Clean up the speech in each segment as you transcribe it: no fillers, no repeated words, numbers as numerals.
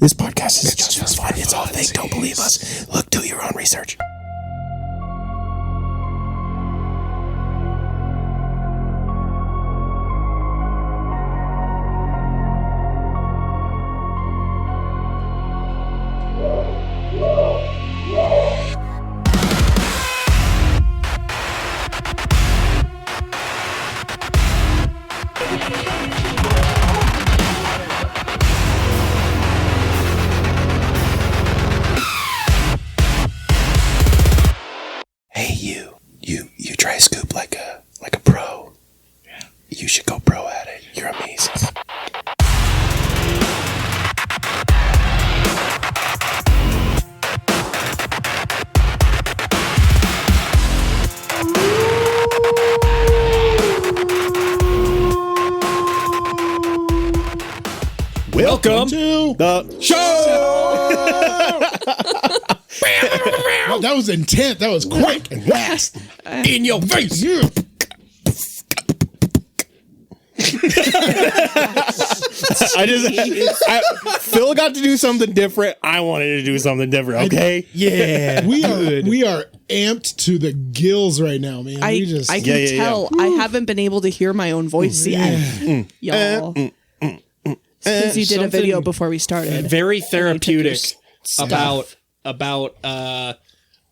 This podcast is just for fun. It's all fake. Don't believe us. Look, do your own research. Hey, you try a scoop like a pro. Yeah. You should go pro at it. You're amazing. Welcome to the show. Well, that was intent. That was quick and fast. In your face. Phil got to do something different. I wanted to do something different. Okay. Yeah. We are amped to the gills right now, man. I can tell. I haven't been able to hear my own voice yet, y'all. Since you did a video before we started. Very therapeutic about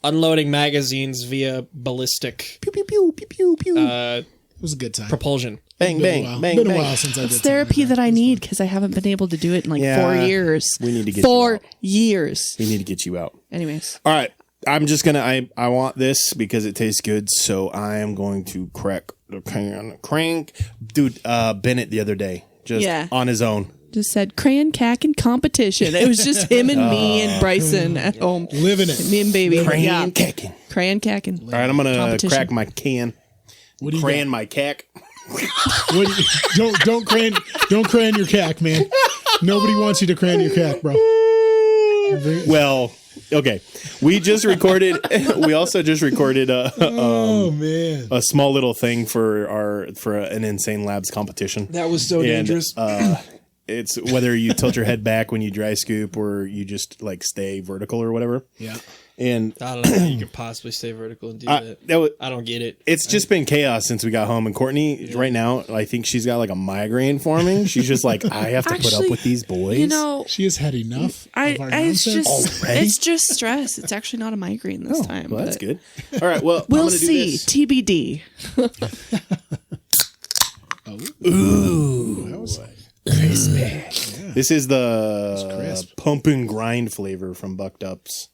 unloading magazines via ballistic Pew, pew, pew, pew, pew, pew. It was a good time. propulsion. Bang, bang, bang, Been a bang. while since I did It's therapy that I need because I haven't been able to do it in like 4 years. We need to get 4 years. We need to get you out. Anyways. All right. I'm just gonna. I want this because it tastes good. So I am going to crack the can. Crank, dude. Bennett the other day, just on his own. Just said crayon cack and competition. It was just him and me and Bryson at home. Living it. Me and baby. Crayon cacking. Crayon cacking. All right, I'm gonna crack my can. What do you crayon got? my cack. Don't crayon your cack, man. Nobody wants you to crayon your cack, bro. Well, okay. We just recorded. We also just recorded Oh man. a small little thing for an Insane Labs competition. That was so dangerous. It's whether you tilt your head back when you dry scoop or you just like stay vertical or whatever. Yeah. And I don't know how you could possibly stay vertical and do that. I don't get it. It's just been chaos since we got home. And Courtney, right now, I think she's got like a migraine forming. She's just like, I have to put up with these boys. You know, She has had enough. it's of our nonsense. just stress. It's actually not a migraine this time. Well, that's but good. All right. Well, We'll I'm gonna see. do this. TBD. That was This is the crisp. pump and grind flavor from Bucked Up's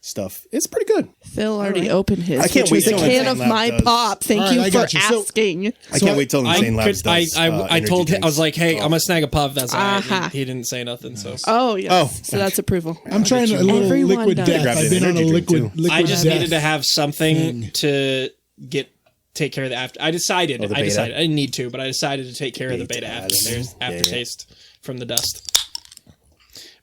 stuff. It's pretty good. Phil already opened his. I can't which was wait a till can Insane of Lab my does. pop. Thank All right, I you for got you. So- asking. I can't wait till Insane Labs does. I energy told him, I was drinks. like, hey, I'm gonna snag a puff. That's all right. Uh-huh. And he didn't say nothing. So Oh yeah. Oh, So that's approval. I'm trying a little Everyone liquid does. death. Grabbed I've an been on a energy drink, liquid too. death. I just needed to have something to take care of the after. I decided. the I beta? decided. I didn't need to, but I decided to take care of the beta Beta. aftertaste from the dust.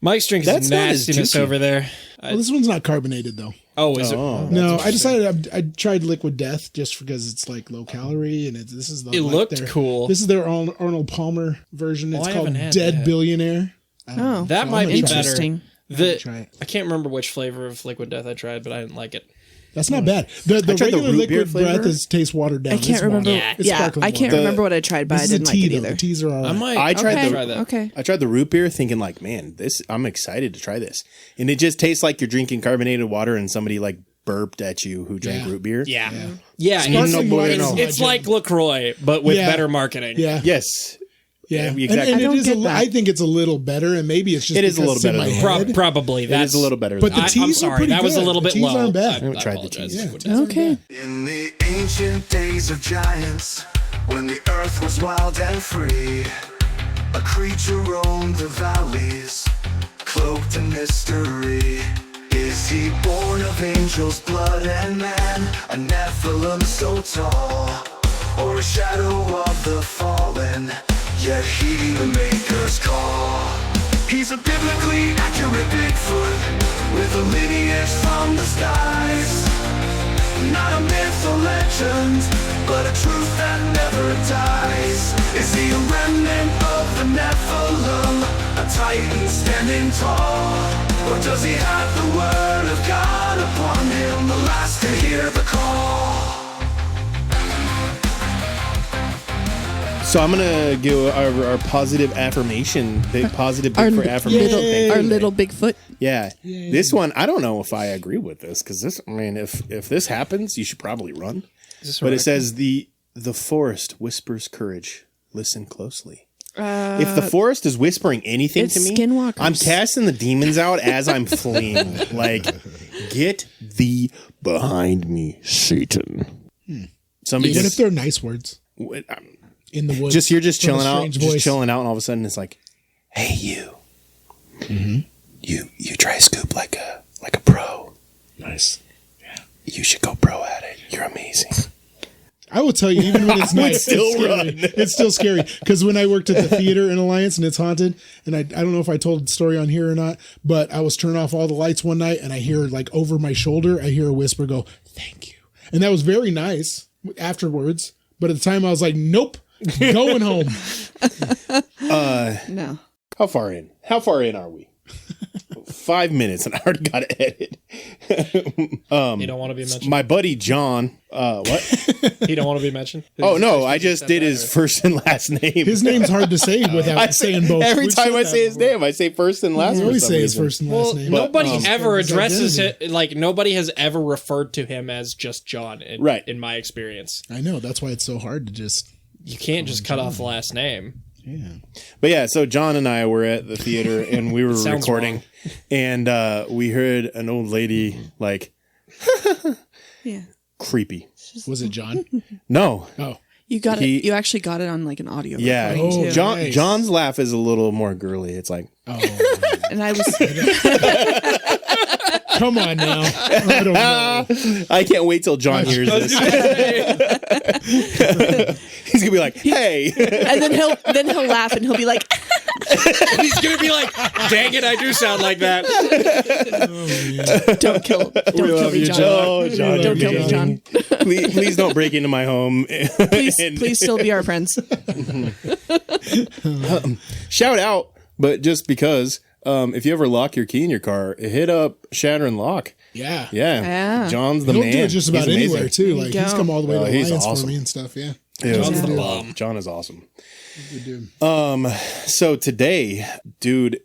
Mike's drink That's is not as nastiness juicy. over there. Well, this one's not carbonated though. Oh, is it? No, I decided I tried Liquid Death just because it's like low calorie and this is the It like looked their- cool. This is their Arnold Palmer version. It's I called haven't had Dead that. Billionaire. Oh, That might be interesting. better. Try it. I can't remember which flavor of Liquid Death I tried, but I didn't like it. That's not bad. The tried the regular root beer liquid breath flavor. tastes watered down. I can't It's remember. water. It's Yeah, sparkling I can't water. remember what I tried, but This I is a didn't like tea it though. either. The teas are all I right. might. I tried Okay. try that. Okay. I tried the root beer thinking like, man, I'm excited to try this. And it just tastes like you're drinking carbonated water and somebody like burped at you who drank Yeah. root beer. Yeah. Sparkling it's, water it's, is my it's jam. like LaCroix, but with Yeah. better marketing. Yeah. Yes. Yeah, exactly. And I don't it is. get that. I think it's a little better, and maybe it's just It is a because little it's in better my than head. Probably. It That's is a little better. But the than teas I'm are sorry. pretty That was a good. little The bit teas low. aren't bad. I haven't tried the apologize. teas. Okay. In the ancient days of giants, when the earth was wild and free, a creature roamed the valleys, cloaked in mystery. Is he born of angels' blood and man, a Nephilim so tall, or a shadow of the fallen, yet he the maker's call? He's a biblically accurate Bigfoot, with a lineage from the skies. Not a myth or legend, but a truth that never dies. Is he a remnant of the Nephilim, a titan standing tall? Or does he have the word of God upon him, the last to hear the call? So I'm gonna give our positive affirmation, big positive big for affirmation. Our little Bigfoot. Yeah, this one I don't know if I agree with this because this. I mean, if this happens, you should probably run. But it says the forest whispers courage. Listen closely. If the forest is whispering anything to me, Skinwalkers. I'm casting the demons out as I'm fleeing. Like, get thee behind me, Satan. Somebody What if just they're nice words in the woods? you're just from a chilling out, strange just voice? chilling out, and all of a sudden it's like, hey you, you try scoop like a pro. Nice. You should go pro at it. You're amazing. I will tell you, even when it's nice, still it's scary. run. It's still scary. Because when I worked at the theater in Alliance and it's haunted, and I don't know if I told the story on here or not, but I was turning off all the lights one night and I hear like over my shoulder, I hear a whisper go, thank you. And that was very nice afterwards. But at the time I was like, nope, going home. No. How far in? How far in are we? 5 minutes and I already got to edit. You don't want to be mentioned. My buddy John, what? You don't want to be mentioned. Oh no, I just did his first and last name. His name's hard to say without saying both. Every We've time said I that say his before. name, I say first and last. You for always some say his reason. first and Well, last name. nobody But, ever his addresses identity. it. Like nobody has ever referred to him as just John. Right. In my experience, I know. That's why it's so hard to just. you can't just cut off the last name. Yeah. But yeah, so John and I were at the theater and we were Sounds recording, and we heard an old lady like Yeah. creepy. Was it John? No, Oh. You got He- it. You actually got it on like an audio. yeah, recording, too. John. nice. John's laugh is a little more girly. It's like, Oh. And I was. Come on now. I don't know. I can't wait till John hears this. He's gonna be like, "Hey, And then he'll laugh and he'll be like, He's gonna be like, "Dang it, I do sound like that." "Don't kill love me, you, John. John. oh, John, Don't you're kill me, amazing. John. Please don't break into my home." Please still be our friends." Shout out, but just because if you ever lock your key in your car, hit up Shatter and Lock. Yeah. Yeah, Yeah. John's the He'll man. do it just about He's amazing. anywhere too. There you Like he's go. come all the way Oh, to he's Alliance awesome. for me and stuff. Yeah. Yeah, John's the dude. bomb. John is awesome. Good dude. So today, dude,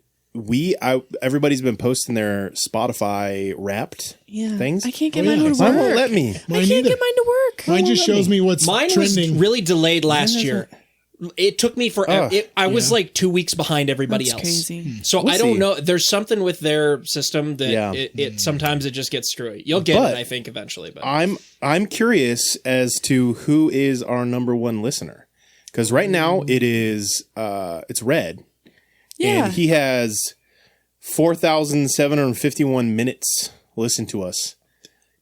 everybody's been posting their Spotify Wrapped Yeah. things. I can't get Oh, mine yeah. to Mine work. won't let me. I Mine can't neither. get mine to work. Mine just shows me what's Mine trending. was really delayed last year. It took me forever. Oh, I was like 2 weeks behind everybody That's else. crazy. So We'll I don't see. know. There's something with their system that Yeah. it sometimes it just gets screwy. You'll get But it, I think, eventually. But I'm curious as to who is our number one listener, because right now it is it's Red, Yeah. and he has 4,751 minutes listened to us.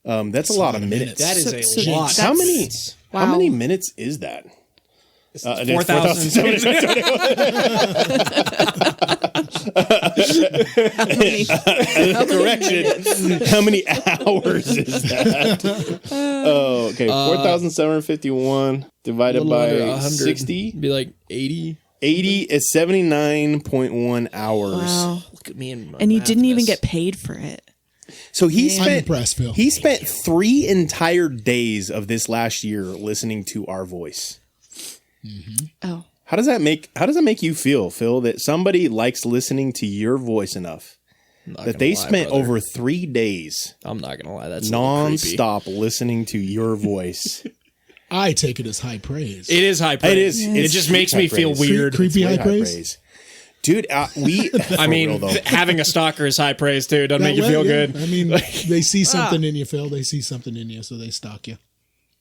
That's a lot of minutes. that is So- a so lot. How many? Wow. How many minutes is that? 4,000. 4,751. Correction. How many hours is that? Oh, okay. 4,751 divided by 60. Be like 80. 80 is 79.1 hours. Wow. Look at me and my And you math didn't even miss. get paid for it. So he I'm spent impressed, Phil. he spent 3 entire days of this last year listening to our voice. Oh. How does that make you feel, Phil, that somebody likes listening to your voice enough I'm not that gonna they lie, spent brother. over 3 days I'm not gonna lie. That's a little creepy. non-stop listening to your voice? I take it as high praise. It is high praise. It is. It It's just makes me high feel praise. weird. Creepy Way high praise. Dude, we I mean, having a stalker is high praise too. Doesn't make you feel good. I mean, they see something in you, Phil. They see something in you, so they stalk you.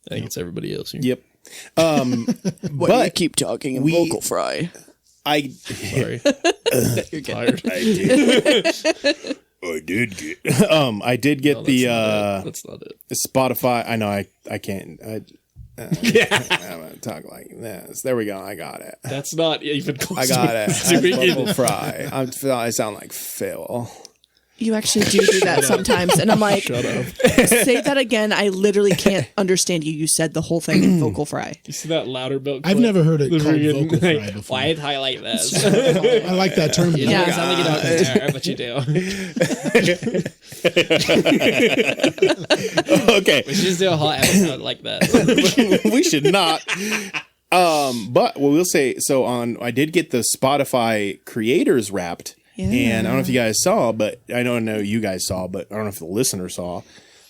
I think it's everybody else here. Yep. But keep talking in we- vocal fry. I Sorry. You're good. I did get I did get the That's not it. Spotify. I know I can't I'm gonna talk like this. There we go. I got it. That's not even close. I got it. to being- Vocal fry. I sound like Phil. You actually do that sometimes. And I'm like, say that again. I literally can't understand you. You said the whole thing in vocal fry. You see that Loudermilk? I've never heard it called vocal fry before. Why'd highlight this? I like that term. You Yeah. don't sound like you don't care, but you do. Okay. We should just do a whole episode like that. We should not. But what we'll say, so I did get the Spotify creators Wrapped. Yeah. And I don't know if you guys saw, but I know you guys saw, but I don't know if the listener saw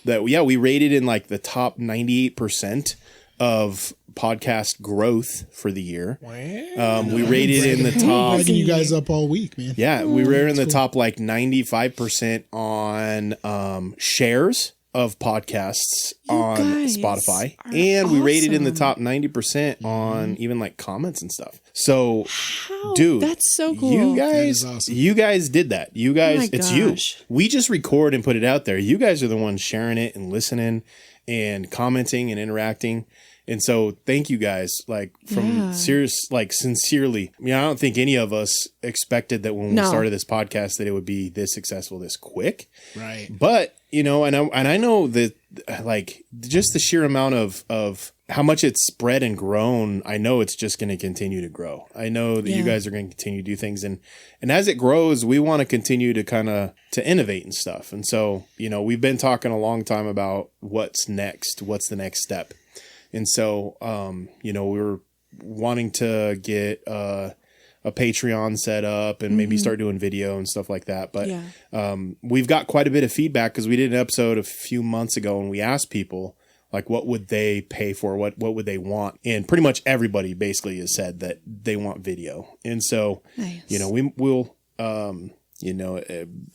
that. Yeah, we rated in like the top 98% of podcast growth for the year. We rated in the top. Bragging you guys up all week, man. Yeah, we were in the top like 95% on shares of podcasts on guys Spotify, are and we rated in the awesome. top 90% on even like comments and stuff. So, How? dude, That's so cool. You That guys, is awesome. you guys did that. You guys, my it's you. gosh. We just record and put it out there. You guys are the ones sharing it and listening and commenting and interacting. And so thank you guys, like from sincerely. I mean, I don't think any of us expected that when we No. started this podcast that it would be this successful, this quick. Right. But, and I know that like just the sheer amount of how much it's spread and grown, I know it's just going to continue to grow. I know that you guys are going to continue to do things. And as it grows, we want to continue to to innovate and stuff. And so, we've been talking a long time about what's next, what's the next step. And so, we were wanting to get a Patreon set up and maybe start doing video and stuff like that. But we've got quite a bit of feedback because we did an episode a few months ago and we asked people, like, what would they pay for? What would they want? And pretty much everybody basically has said that they want video. And so, Nice. we'll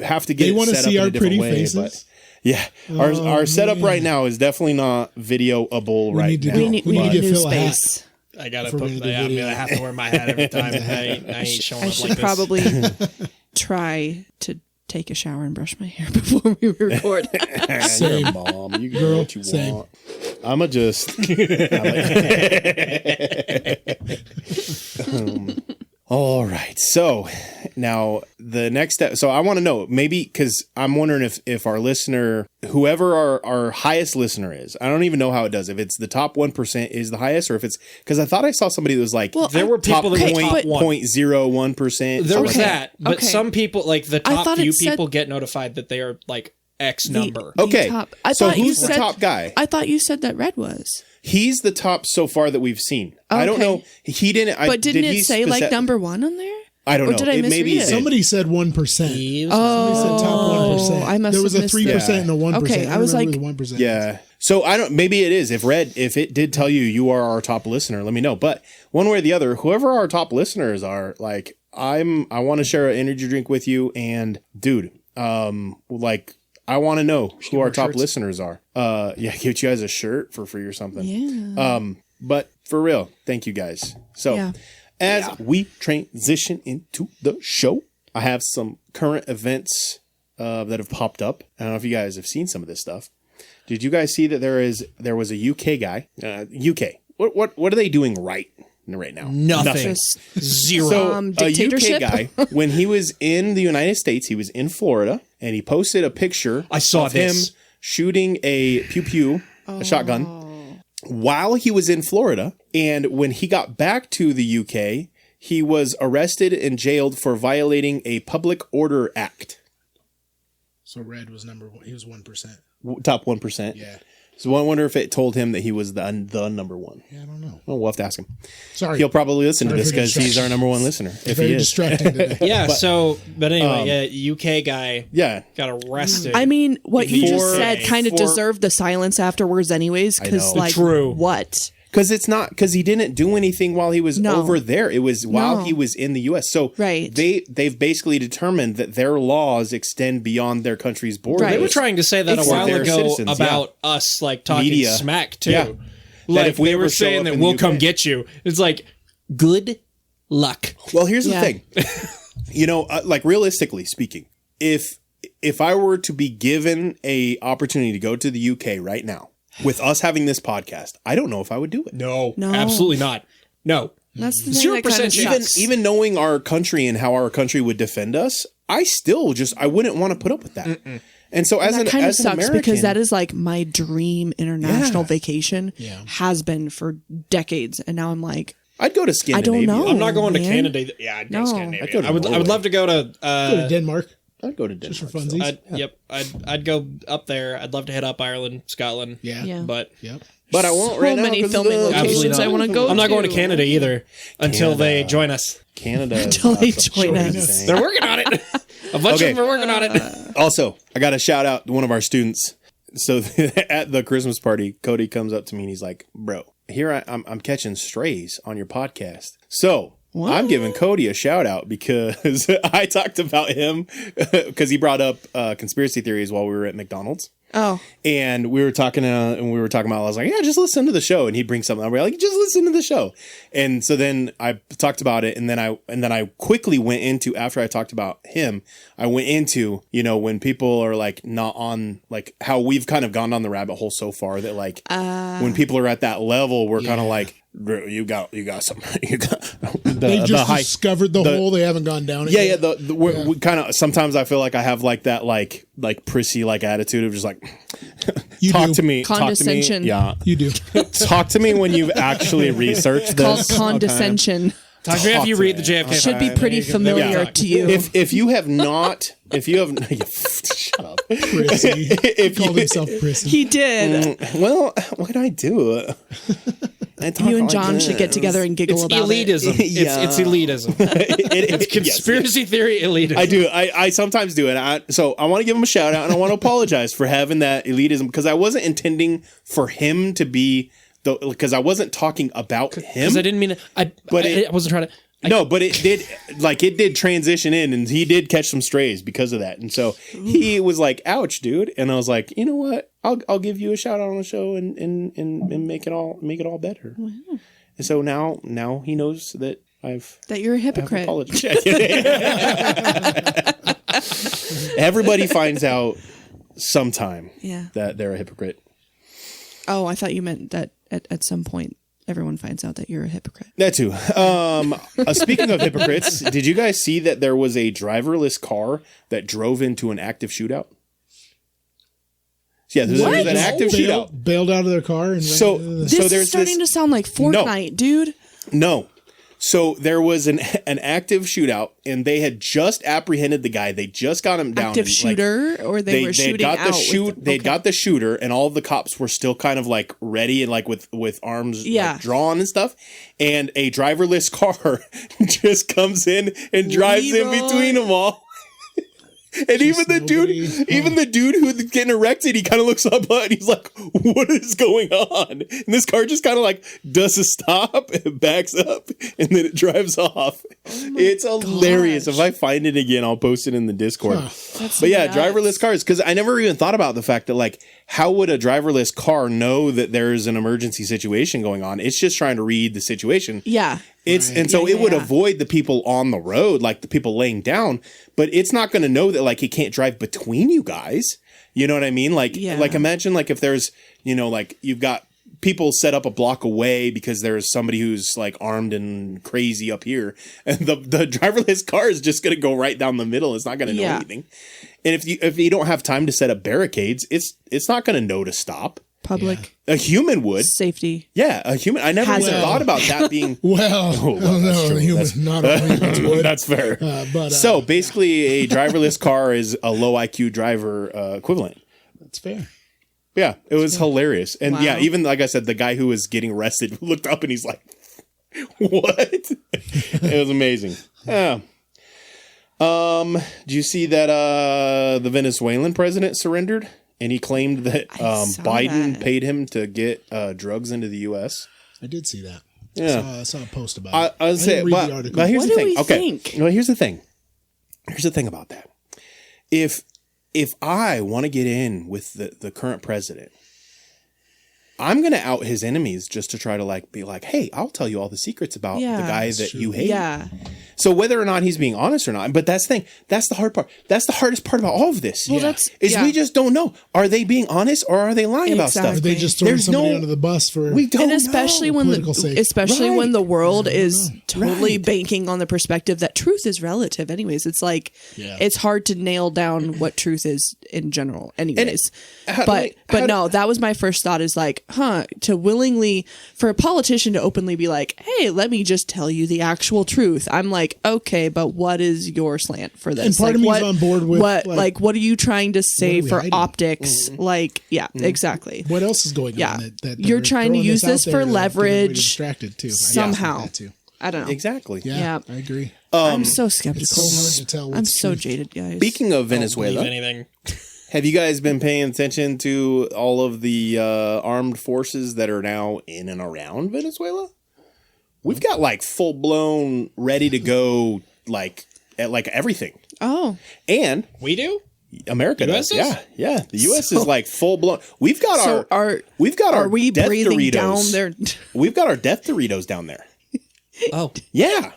have to get They it want to set see up in our a different pretty way. faces. But yeah, our setup right now is definitely not videoable right need to now. do- We need We need to new fill a hat. space. I gotta For put. me to do I'm video. gonna have to wear my hat every time. I ain't showing I up should like this. probably try to take a shower and brush my hair before we record. You're a mom. You can do Girl, what you same. want. I'ma just. All right. So now the next step. So I want to know, maybe because I'm wondering if our listener, whoever our highest listener is, I don't even know how it does. If it's the top 1% is the highest, or if it's because I thought I saw somebody that was like Well, There were top people that were top one. 0.01%. There was Okay. that, but Okay. some people, like the I top thought few it said- people, get notified that they are like X number. Okay. I So thought you who's the said- top guy? I thought you said that Red was. He's the top so far that we've seen. I don't Okay. know. He didn't. But didn't did he it say like speci- number one on there? I don't or know. did I Maybe misread he it? did. Somebody said 1%. He was- Somebody said top 1%. I must There was have a missed 3% it. and a 1%. Okay, I was remember like- the 1%. Yeah. So I don't. Maybe it is. If it did tell you are our top listener, let me know. But one way or the other, whoever our top listeners are, like I want to share an energy drink with you. And dude, like I want to know who our top listeners are. Get you guys a shirt for free or something. Yeah. But for real, thank you guys. So Yeah. as we transition into the show, I have some current events that have popped up. I don't know if you guys have seen some of this stuff. Did you guys see that there was a UK guy? UK. What are they doing right now? Nothing. Just Zero. So a dictatorship? UK guy, when he was in the United States, he was in Florida, and he posted a picture I saw of this. him shooting a pew-pew, a shotgun, while he was in Florida. And when he got back to the UK, he was arrested and jailed for violating a Public Order Act. So Red was number one. He was 1%. Top 1%. Yeah. So I wonder if it told him that he was the number one. Yeah, I don't know. Well, we'll have to ask him. Sorry. He'll probably listen to Sorry this for because he's distraction. our number one listener. If Very he is. distracting today. Yeah. But anyway, UK guy Yeah. got arrested. I mean, what you just For- said kind of for- deserved the silence afterwards, anyways. Because, know. like, True. what? Because he didn't do anything while he was No. over there. It was while No. he was in the U.S. So Right. they've basically determined that their laws extend beyond their country's borders. Right. they were trying to say that Exactly. a while They're ago citizens, about us, like talking Media. smack too. Yeah. Like That if we they were ever show saying up that in the we'll come UK. get you. It's like good luck. Well, here's Yeah. the thing. Like realistically speaking, if I were to be given a opportunity to go to the UK right now with us having this podcast, I don't know if I would do it. No, No. absolutely not. No. That's the thing that 0% kind of chance. sucks. Even knowing our country and how our country would defend us, I still I wouldn't want to put up with that. And so that kind of sucks American, because that is like my dream international vacation Yeah. has been for decades. And now I'm like, I'd go to Scandinavia. know. I'm not going to man. Canada. Yeah, I'd go to Scandinavia. I'd go to I would Norway. love to go to. Go to Denmark. I'd go to Denmark. Just for funsies. I'd go up there. I'd love to hit up Ireland, Scotland. Yeah. But Yep. But I won't so right now. many 'cause of filming the- Absolutely locations not. I want to go I'm not going to to. Canada either until they join us. Canada. Until they join us. They're working on it. A bunch Okay. of them are working on it. Also, I got to shout out to one of our students. So at the Christmas party, Cody comes up to me and he's like, "Bro, here I'm catching strays on your podcast." So I'm giving Cody a shout out because I talked about him because he brought up conspiracy theories while we were at McDonald's. Oh, And we were talking about, I was like, yeah, just listen to the show. And he'd bring something up. We're like, just listen to the show. And so then I talked about it. And then I quickly went into, after I talked about him, I went into, when people are like not on, like how we've kind of gone down the rabbit hole so far that like when people are at that level, we're kind of like, you got something. You got They just discovered the hole. They haven't gone down it yeah, yet. yeah. We kind of sometimes I feel like I have like that like prissy like attitude of just like You talk do. to me, Condescension. Talk to me. You do. Yeah, talk to me when you've actually researched called this. condescension. Talk to me if you read the JFK. Should be pretty familiar to you. If you have shut up. Prissy. He called himself Prissy. He did. Well, what did I do? You and John should get together and giggle It's about elitism. it. It's elitism. It's conspiracy theory elitism. I do. I sometimes do it. So I want to give him a shout out and I want to apologize for having that elitism because I wasn't intending for him to be because I wasn't talking about him. Because I didn't mean it. I wasn't trying to. But it did transition in and he did catch some strays because of that. And so he was like, ouch, dude. And I was like, you know what? I'll give you a shout out on the show and make it all better. Wow. And so now he knows that that you're a hypocrite. apologized. Everybody finds out sometime that they're a hypocrite. Oh, I thought you meant that at some point everyone finds out that you're a hypocrite. That too. Speaking of hypocrites, did you guys see that there was a driverless car that drove into an active shootout? Yeah, there was an active shootout. Bailed out of their car and This is starting to sound like Fortnite, dude. No. So there was an active shootout, and they had just apprehended the guy. They just got him down. Active shooter, or they were shooting got out. They got the shooter, and all of the cops were still kind of like ready and like with arms like, drawn and stuff. And a driverless car just comes in and drives in between them all. And even the dude who's getting erected, he kind of looks up and he's like, what is going on? And this car just kind of like does a stop and backs up and then it drives off. It's hilarious. If I find it again, I'll post it in the Discord. But yeah, driverless cars. Because I never even thought about the fact that like, how would a driverless car know that there's an emergency situation going on? It's just trying to read the situation. Yeah. It would avoid the people on the road, like the people laying down, but it's not going to know that like it can't drive between you guys. You know what I mean? Like imagine like if there's, like you've got people set up a block away because there's somebody who's like armed and crazy up here, and the driverless car is just going to go right down the middle. It's not going to know anything. And if you don't have time to set up barricades, it's not going to know to stop. Public. A human would. Safety. Yeah, a human. I never even thought about that being. No, the human, not all humans would. That's fair. So basically, a driverless car is a low IQ driver equivalent. That's fair. Yeah, it was hilarious. And yeah, even like I said, the guy who was getting arrested looked up and he's like, what? It was amazing. Yeah. Do you see that the Venezuelan president surrendered? And he claimed that Biden paid him to get drugs into the U.S. I did see that. Yeah. I saw a post about it. I was saying, but here's What the do thing. we Okay. think? No, here's the thing. Here's the thing about that. If I want to get in with the current president, I'm going to out his enemies just to try to like be like, hey, I'll tell you all the secrets about the guy that you hate. Yeah. So whether or not he's being honest or not, but that's the thing. That's the hard part. That's the hardest part about all of this. Well, we just don't know. Are they being honest or are they lying about stuff? Are they just throwing There's somebody no- under the bus for? We don't And especially know. when Political sake. when the world is totally Right. banking on the perspective that truth is relative. Anyways, it's like it's hard to nail down what truth is in general. Anyways, but no, that was my first thought. Is like, to willingly for a politician to openly be like, hey, let me just tell you the actual truth. I'm like, okay, but what is your slant for this? And part of me is on board with what are you trying to say we for hiding? optics? Like, exactly. What else is going Yeah. on? That You're they're trying to throwing use this out for there to get everybody leverage distracted too. I guess somehow. that too. I don't know. Exactly. Yeah, Yeah. I agree. I'm so skeptical. It's so hard to tell. I'm what's so truth. jaded, guys. Speaking of Believe Venezuela, anything. have you guys been paying attention to all of the armed forces that are now in and around Venezuela? We've got like full blown, ready to go, like everything. Oh, And We do? America US does. is? Yeah. The U.S. is like full blown. We've got so our are we death breathing Doritos. down their? We've got our death Doritos down there. Oh, Yeah.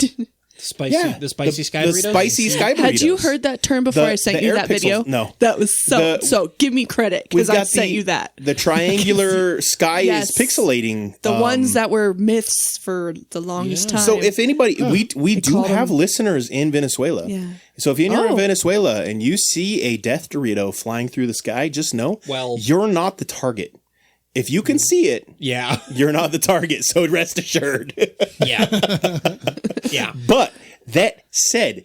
spicy. Yeah. The spicy sky the burritos? spicy sky burritos. Had you heard that term before The- I sent the you air that video? pixels- no. that was so give me credit We've because I got sent you that. The triangular sky Yes. is pixelating. The ones that were myths for the longest time. So if anybody, we do call have them- listeners in Venezuela. Yeah. So if you're in Oh. Venezuela and you see a death Dorito flying through the sky, just know, Well- you're not the target. If you can see it, Yeah. you're not the target. So rest assured. Yeah. Yeah. But that said,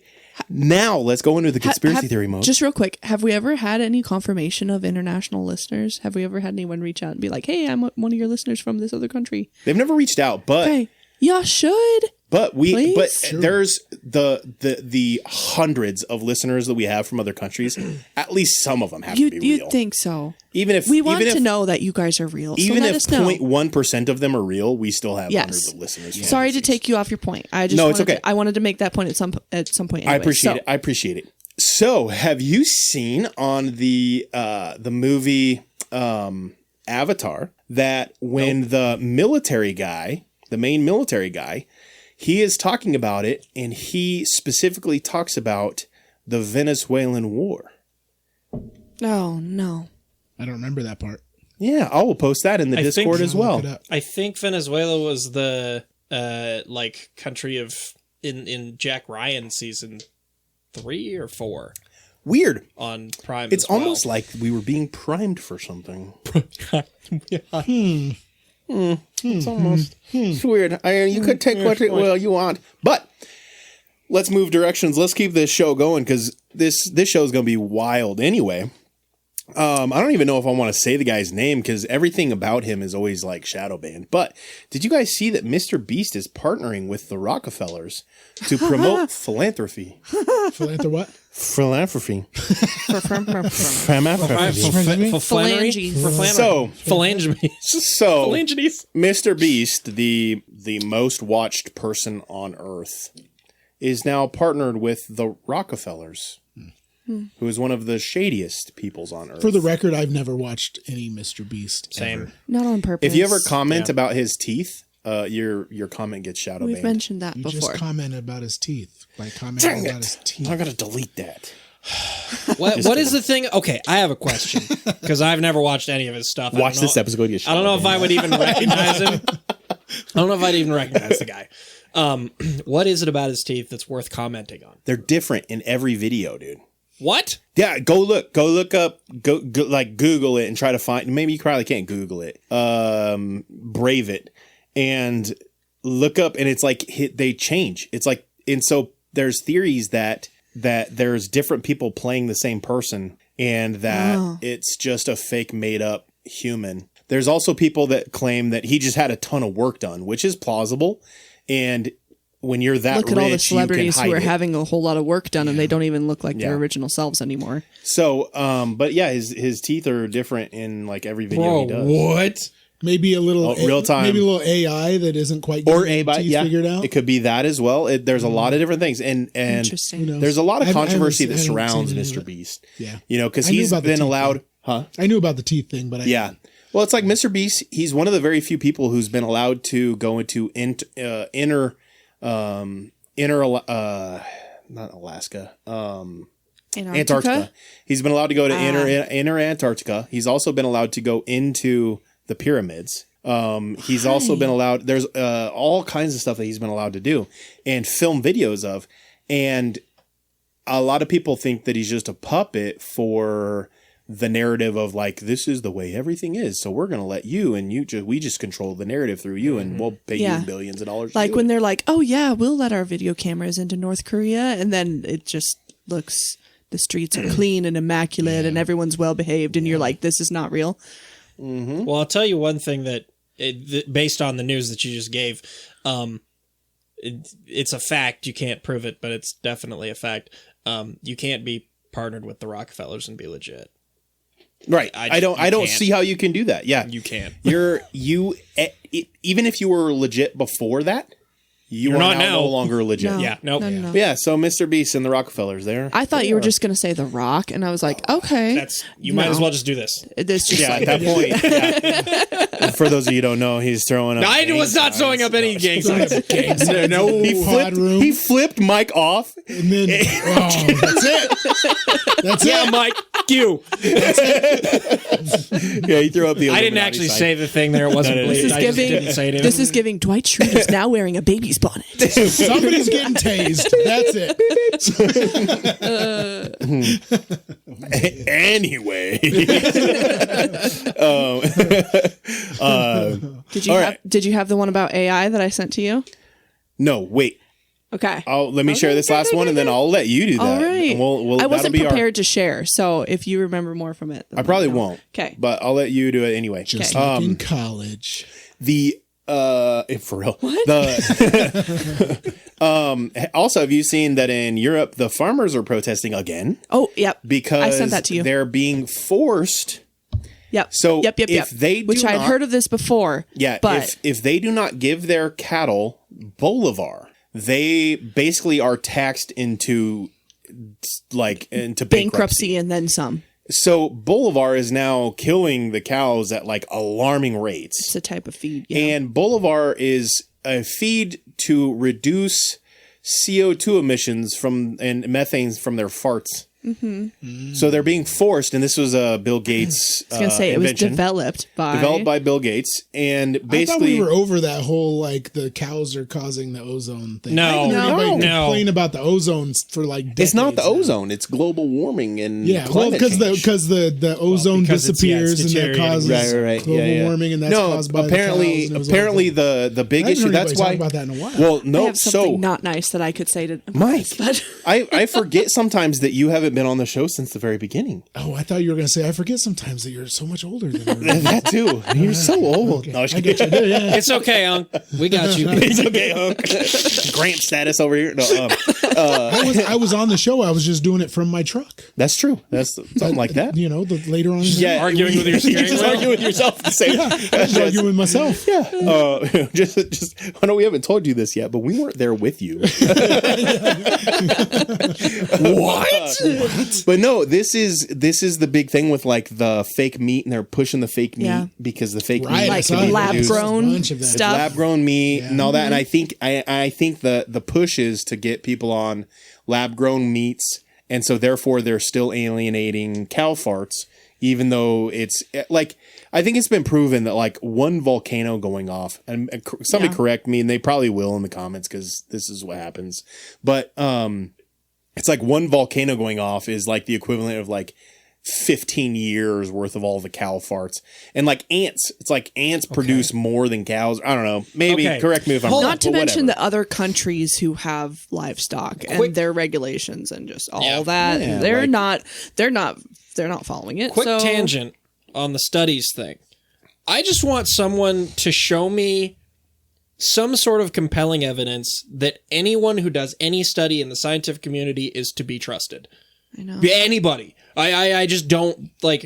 now let's go into the conspiracy theory mode. Just real quick, have we ever had any confirmation of international listeners? Have we ever had anyone reach out and be like, "Hey, I'm one of your listeners from this other country"? They've never reached out, but Hey, y'all should. But Please? there's the hundreds of listeners that we have from other countries. At least some of them have to be real. You'd think so. Even if We want even to if, know that you guys are real. even so let if us know. 0.1% of them are real, we still have Yes. hundreds of listeners. Sorry to take you off your point. I just No, it's wanted okay. I wanted to make that point at some point. I Anyway. appreciate So, it. I appreciate it. So, have you seen on the movie Avatar that when the military guy, the main military guy, he is talking about it, and he specifically talks about the Venezuelan war. Oh no. I don't remember that part. Yeah, I will post that in the I think- Discord as well. Look it up. I think Venezuela was the like country of in Jack Ryan season 3 or 4 Weird. on Prime. It's as well. almost like we were being primed for something. It's almost it's weird. You could take what you want, but let's move directions. Let's keep this show going because this show is going to be wild anyway. I don't even know if I want to say the guy's name because everything about him is always like shadow banned. But did you guys see that Mr. Beast is partnering with the Rockefellers to promote philanthropy? Philanther what? Philanthropy. For Flannery? Phalanges. For Flannery. So- Phalanges. So Phalanges. Mr. Beast, the most watched person on Earth, is now partnered with the Rockefellers, who is one of the shadiest peoples on Earth. For the record, I've never watched any Mr. Beast. Same. ever. Not on purpose. If you ever comment about his teeth, your comment gets shadow We've banned. mentioned that You before. just commented about his teeth by commenting Dang about it! his teeth. I gotta delete that. What is the thing? Okay, I have a question because I've never watched any of his stuff. I Watch don't know- this episode. Get I don't know if I would even recognize him. I don't know if I'd even recognize the guy. What is it about his teeth that's worth commenting on? They're different in every video, dude. What? Yeah, go look up, go like Google it and try to find. Maybe you probably can't Google it. Brave it and look up, and it's like they change. It's like, and so there's theories that there's different people playing the same person, and that it's just a fake, made up human. There's also people that claim that he just had a ton of work done, which is plausible, and when you're that Look rich, at all the celebrities you who can are hide it. having a whole lot of work done and they don't even look like Yeah. their original selves anymore. So, but yeah, his teeth are different in like every video he does. what? Maybe a little real time. Maybe a little AI that isn't quite Or getting a teeth yeah, figured out. it could be that as well. There's a lot of different things, and Interesting. Who knows? there's a lot of I haven't- controversy I that haven't surrounds seen any Mr. of it. Beast. Yeah. You know, because I knew he's about the been teeth allowed, thing. huh? I knew about the teeth thing, but Yeah. Well, it's like Mr. Beast. He's one of the very few people who's been allowed to go into inner not Alaska, Antarctica. He's been allowed to go to inner Antarctica. He's also been allowed to go into the pyramids. He's also been allowed, there's all kinds of stuff that he's been allowed to do and film videos of. And a lot of people think that he's just a puppet for the narrative of like, this is the way everything is. So we're going to let you, and we just control the narrative through you, and we'll pay you billions of dollars. Like when they're like, oh yeah, we'll let our video cameras into North Korea. And then it just looks, the streets are clean and immaculate and everyone's well behaved. And you're like, this is not real. Mm-hmm. Well, I'll tell you one thing that based on the news that you just gave, it's a fact. You can't prove it, but it's definitely a fact. You can't be partnered with the Rockefellers and be legit. Right. I don't see how you can do that. Yeah. You can't. Even if you were legit before that, you're not now no longer legit. No. Yeah. Nope. No. Yeah. So Mr. Beast and the Rockefellers there. I thought you were just going to say The Rock. And I was like, okay. You might as well just do this. This just at that point. Yeah. For those of you who don't know, he's throwing up. I was not throwing up any gang signs. No, he flipped Mike off. And then, that's it. That's it. Mike, you. Yeah, he threw up the. I didn't actually say the thing there. It wasn't bleeped. I just didn't say anything. This is giving Dwight Schrute is now wearing a baby's bonnet. Somebody's getting tased. That's it. Anyway. Did you have the one about AI that I sent to you? No, wait. Okay. Let me share this last one, and then I'll let you do that. All right. We'll, I wasn't prepared to share, so if you remember more from it, I probably won't. Okay. But I'll let you do it anyway. Just like in college. For real. What? Also, have you seen that in Europe the farmers are protesting again? Oh, yep. Because I sent that to you. They're being forced. Yep. So if they do I had heard of this before. Yeah. But if they do not give their cattle bolivar, they basically are taxed into bankruptcy and then some. So bolivar is now killing the cows at like alarming rates. It's a type of feed. Yeah. And bolivar is a feed to reduce CO2 emissions and methane from their farts. Mm-hmm. So they're being forced, and this was Bill Gates' I was going to say, invention. It was developed by Bill Gates, and basically... I thought we were over that whole, like, the cows are causing the ozone thing. No. Complain about the ozone for, like, decades. It's not the ozone, it's global warming and climate change. Because the ozone disappears and that causes global warming, and that's caused by apparently the big issue, that's why... about that in a while. Well, no, I have something not nice that I could say to Mike, but I forget sometimes that you haven't been on the show since the very beginning. Oh, I thought you were going to say, I forget sometimes that you're so much older than me. That too. You're so old. Okay. No, I get you. Yeah. It's okay, Unc. We got you. It's okay, Unc. Gramp status over here. No, I was on the show. I was just doing it from my truck. That's true. That's something like that. You know, later on. Arguing with your steering just wheel. arguing with yourself. The same. I was arguing with myself. Yeah. Just. I know we haven't told you this yet, but we weren't there with you. What? But no, this is the big thing with like the fake meat, and they're pushing the fake meat because the fake meat like lab grown stuff, lab grown meat and all that. And I think the push is to get people on lab grown meats, and so therefore they're still alienating cow farts, even though it's like, I think it's been proven that like one volcano going off, and somebody correct me, and they probably will in the comments because this is what happens, but it's like one volcano going off is like the equivalent of like 15 years worth of all the cow farts. And like ants, it's like ants produce more than cows. I don't know. Maybe correct me if I'm wrong. Not to mention the other countries who have livestock and their regulations and just all that. Yeah, they're not following it. Quick tangent on the studies thing. I just want someone to show me some sort of compelling evidence that anyone who does any study in the scientific community is to be trusted. I know. Anybody. I just don't I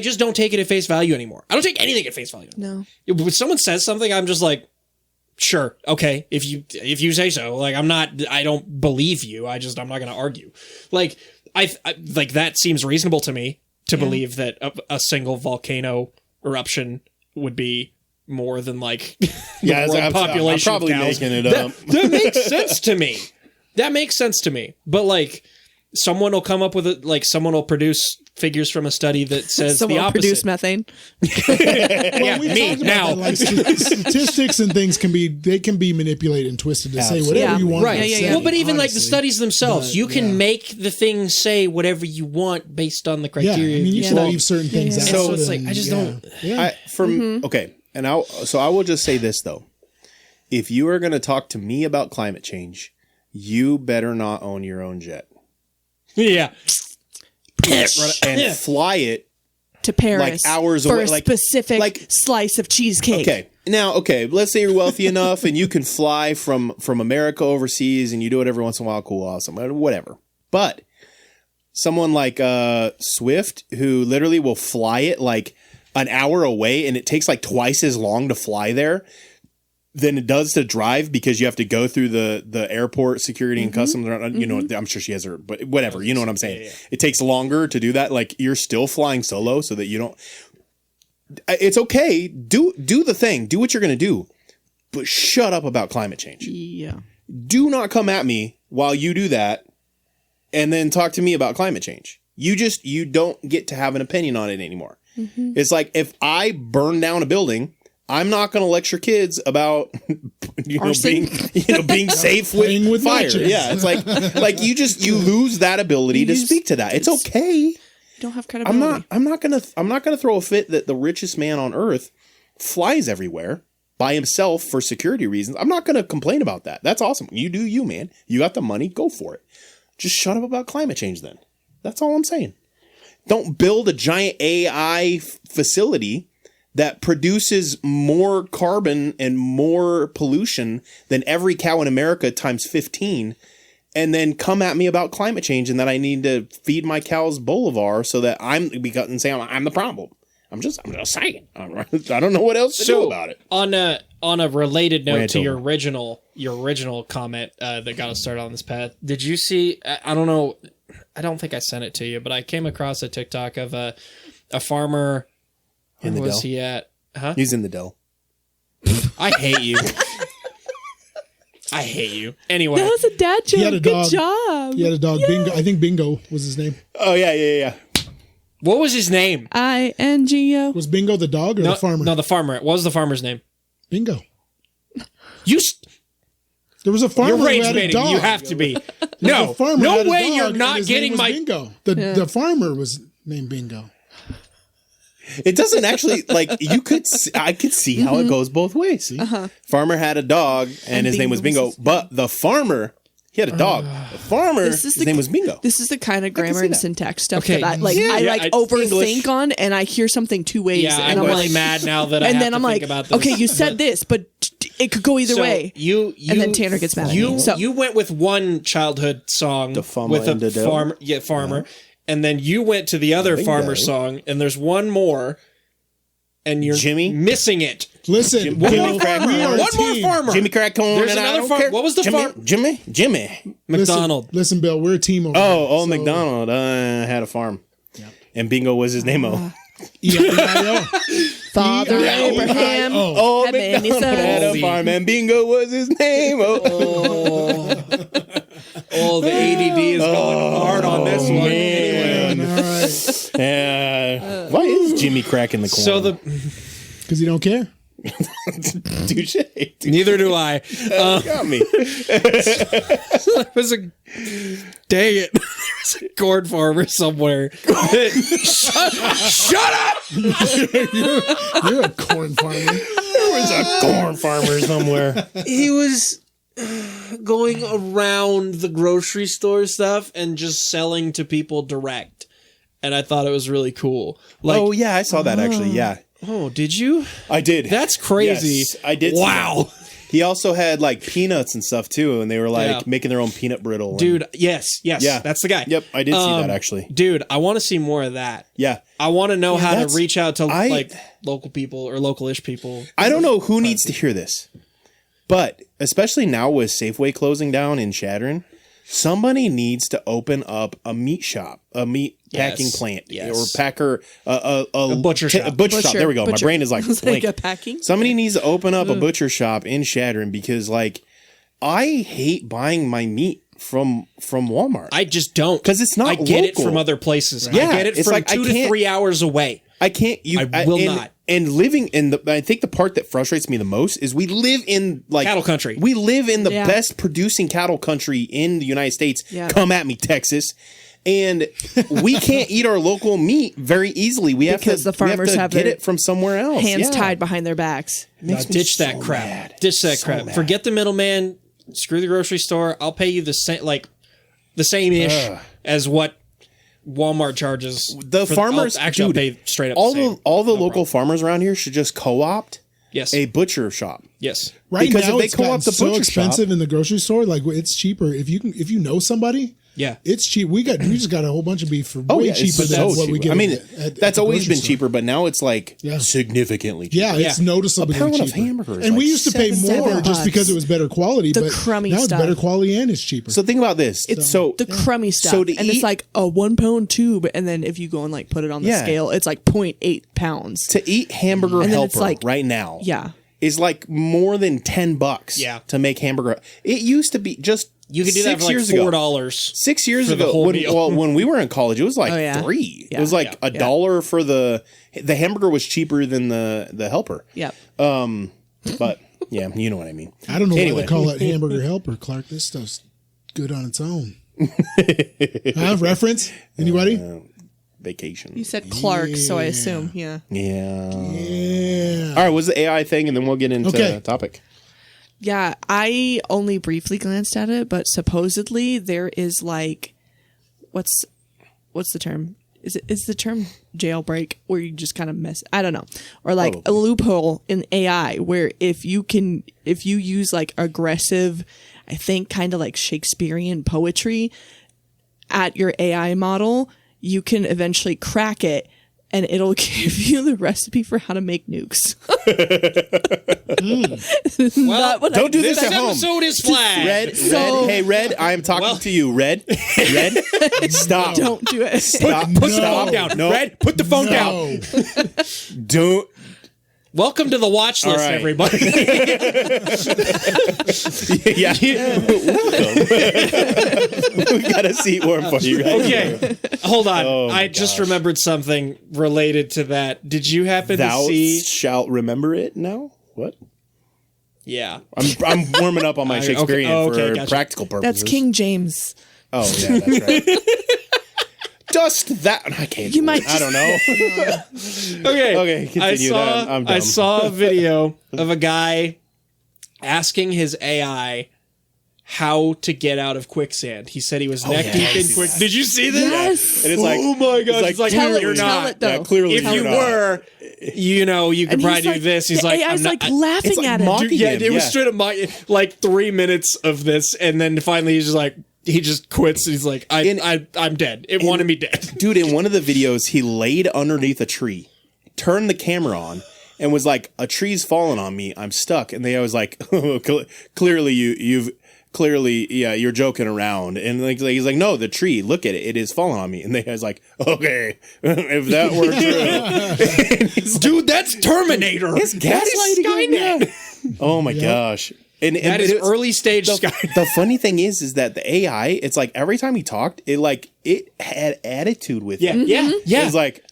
just don't take it at face value anymore. I don't take anything at face value. No. When someone says something, I'm just like, sure, okay, if you say so. Like, I don't believe you. I'm not going to argue. Like, I like that seems reasonable to me to believe that a single volcano eruption would be more than like Yeah, world I'm population probably of cows. making it up. That makes sense to me. That makes sense to me. But like someone will come up with it, like someone will produce figures from a study that says Someone the opposite. produce methane. Yeah, we me talked about now. that, like, statistics and things can be manipulated and twisted to say whatever Yeah. you want. Right. to Yeah, say, yeah. Well, but even like the honestly. studies themselves, But, you can yeah. make the thing say whatever you want based on the Yeah, I criteria. mean, you can saw. leave certain things out. So it's like, and- I just yeah. don't- Yeah. Okay, and I will just say this though: if you are going to talk to me about climate change, you better not own your own jet Yeah. and fly it. To Paris, Like, hours for away, a like- specific like- slice of cheesecake. Okay, now, let's say you're wealthy enough and you can fly from America overseas, and you do it every once in a while. Cool, awesome, whatever. But someone like Swift, who literally will fly it like an hour away, and it takes like twice as long to fly there than it does to drive, because you have to go through the airport security and customs. You know, I'm sure she has her, but whatever. You know what I'm saying? Yeah. It takes longer to do that. Like, you're still flying solo so that you don't. It's okay. Do the thing. Do what you're going to do, but shut up about climate change. Yeah. Do not come at me while you do that, and then talk to me about climate change. You don't get to have an opinion on it anymore. It's like, if I burn down a building, I'm not going to lecture kids about Arson? being safe with fire. matches. Yeah, it's like you lose that ability to speak to that. It's okay. You don't have credibility. I'm not gonna throw a fit that the richest man on earth flies everywhere by himself for security reasons. I'm not gonna complain about that. That's awesome. You do you, man. You got the money, go for it. Just shut up about climate change then. That's all I'm saying. Don't build a giant AI facility that produces more carbon and more pollution than every cow in America times 15, and then come at me about climate change and that I need to feed my cows Bolivar so that I'm the problem. I'm just saying. I don't know what else to do about it. On a related note Rant to your over. original comment that got us started on this path, did you see? I don't know. I don't think I sent it to you, but I came across a TikTok of a farmer. In the Where was Dell. he at? Huh? He's in the Dell. I hate you. I hate you. Anyway, That was a dad joke. He had a Good dog. job. He had a dog. Bingo. I think Bingo was his name. Oh yeah. what was his name? INGO. Was Bingo the dog or No, the farmer? No, the farmer. What was the farmer's name? Bingo. You. There was a farmer You're who rage had a baiting. dog. You have to be. The No, farmer no had a way. dog, You're and not his name getting was my. Bingo. The farmer was named Bingo. It doesn't actually, like, I could see how it goes both ways. Farmer had a dog and his name was Bingo, but the farmer, he had a dog. The farmer, his name was Bingo. This is the kind of grammar see and that. syntax stuff Okay. that I Yeah, overthink English. on, and I hear something two ways, Yeah, and I'm I'm really like, mad now that I and have then to I'm think like, about this. okay, you said this, but it could go either So way. You And then Tanner gets mad at you, me, so- you went with one childhood song The farmer with and a the dog. farmer, and then you went to the other Bingo. farmer song, and there's one more, and you're Jimmy? missing it. Listen, One Bill, more farmer. we are a One more team. farmer. Jimmy Crack Corn. There's and I another don't farm- care. what was the Jimmy? farm- Jimmy. McDonald. Listen, Bill, we're a team over Old here. McDonald had a farm. And Bingo was his name-o. E-I-E-I-O. Father E-I-O. Abraham. Old had many McDonald had a sons. farm and Bingo was his name-o. Oh, the ADD is going hard on this one. man. All right. Yeah. Why is Jimmy cracking the corn? So the Because you don't care. Touche. neither do I. Got me. There was a dang it. There's a corn farmer somewhere. Shut up! You're a corn farmer. There was a corn farmer somewhere. He was going around the grocery store stuff and just selling to people direct. And I thought it was really cool. Like, Oh yeah, I saw that actually. Yeah, oh, did you? I did. That's crazy. Yes, I did. see Wow. that. He also had like peanuts and stuff too, and they were like Yeah. making their own peanut brittle. and- Dude, yes, Yeah. that's the guy. Yep, I did see that actually. Dude, I want to see more of that. Yeah. I want to know how to that's- reach out to I- like local people or local-ish people. I don't know who needs to hear this, but especially now with Safeway closing down in Chadron, somebody needs to open up a meat shop, a meat packing plant, or packer, a butcher shop. A butcher shop. There we go. My brain is like, like a packing. Somebody needs to open up a butcher shop in Chadron because, like, I hate buying my meat from Walmart. I just don't, because it's not. I get local. it from other places. Yeah, I get it it's from like, 2 to 3 hours away. I can't. I will not. And living in I think the part that frustrates me the most is we live in like cattle country. We live in the best producing cattle country in the United States. Yeah. Come at me, Texas. And we can't eat our local meat very easily. We have Because to, the farmers have get their it from somewhere else. Hands tied behind their backs. Ditch that crap. Mad. Ditch that So crap. mad. Forget the middleman. Screw the grocery store. I'll pay you the same ish as what Walmart charges. The farmers, I'll pay straight up. all the same. the local farmers around here should just co-opt Yes. a butcher shop. Yes. Right Because now, if they it's co-op gotten the so butcher expensive shop- in the grocery store. Like it's cheaper if you know somebody. Yeah. It's cheap. We just got a whole bunch of beef for Oh way yeah, it's cheaper than so what we cheap. get. I mean, at that's the always grocery been store. cheaper, but now it's like Yeah. significantly cheaper. Yeah, it's noticeably A pound of cheaper. hamburgers, and we like used to pay more $7 just because it was better quality. The but crummy now it's stuff. better quality and it's cheaper. So think about this. It's so the crummy stuff. So to and it's eat- like a 1 pound tube. And then if you go and like put it on the Yeah. scale, it's like 0.8 pounds. to eat hamburger And then it's helper like- right now, Yeah. is like more than $10. Yeah. To make hamburger. It used to be just You could do that 6 for like years ago. $4. 6 years for the ago, whole when, meal. when we were in college, it was like Oh, yeah. $3. Yeah. It was like Yeah. $1 for the hamburger was cheaper than the helper. Yep. But yeah, you know what I mean. I don't know Anyway. why they call it hamburger helper, Clark. This stuff's good on its own. Reference? Anybody? Vacation. You said Clark, so I assume, yeah. Yeah. Yeah. All right, what's the AI thing, and then we'll get into Okay. topic. Yeah, I only briefly glanced at it, but supposedly there is like, what's the term? Is the term jailbreak where you just kind of mess? I don't know, or like a loophole in AI where if you use like aggressive, I think kind of like Shakespearean poetry at your AI model, you can eventually crack it. And it'll give you the recipe for how to make nukes. Well, Don't do this this at home. episode is flagged. Red, I am talking to you. Red, stop. Don't do it. Stop. Put the phone down. No. Red, put the phone down. No. Don't. Welcome to the watch list, right. everybody. Yeah. Welcome. We got a seat warm for you, right? Okay, hold on. Oh, my I just gosh. remembered something related to that. Did you happen Thou to see? shalt remember it now? What? Yeah. I'm warming up on my Okay. Shakespearean Oh, okay, for gotcha. practical purposes. That's King James. Oh, yeah, that's right. Just that. I can't. You do might it. I don't know. Okay. Okay, continue. I'm dumb. I saw a video of a guy asking his AI how to get out of quicksand. He said he was neck deep in quicksand. Did you see this? Yes. And it's like, oh my god! it's It's like Tell you're it, tell not. it, though. Yeah, clearly If you're you not. were, you could And probably he's do like, this. He's the like, AI's I'm not. like laughing it's like at him. mocking Dude, yeah, him, it was yeah. straight up like 3 minutes of this, and then finally he's just like, he just quits. He's like, I'm dead. It wanted me dead. Dude, in one of the videos, he laid underneath a tree, turned the camera on, and was like, "A tree's fallen on me. I'm stuck." And they was like, "Clearly, you've you're joking around." And like he's like, "No, the tree. Look at it. It is falling on me." And they was like, "Okay, if that were true, Dude, that's Terminator. it's gaslighting." Skynet. Oh my gosh! And That is it was- early stage the, Skynet. the funny thing is that the AI, it's like every time he talked, it had attitude with Yeah, it. yeah, yeah. It was like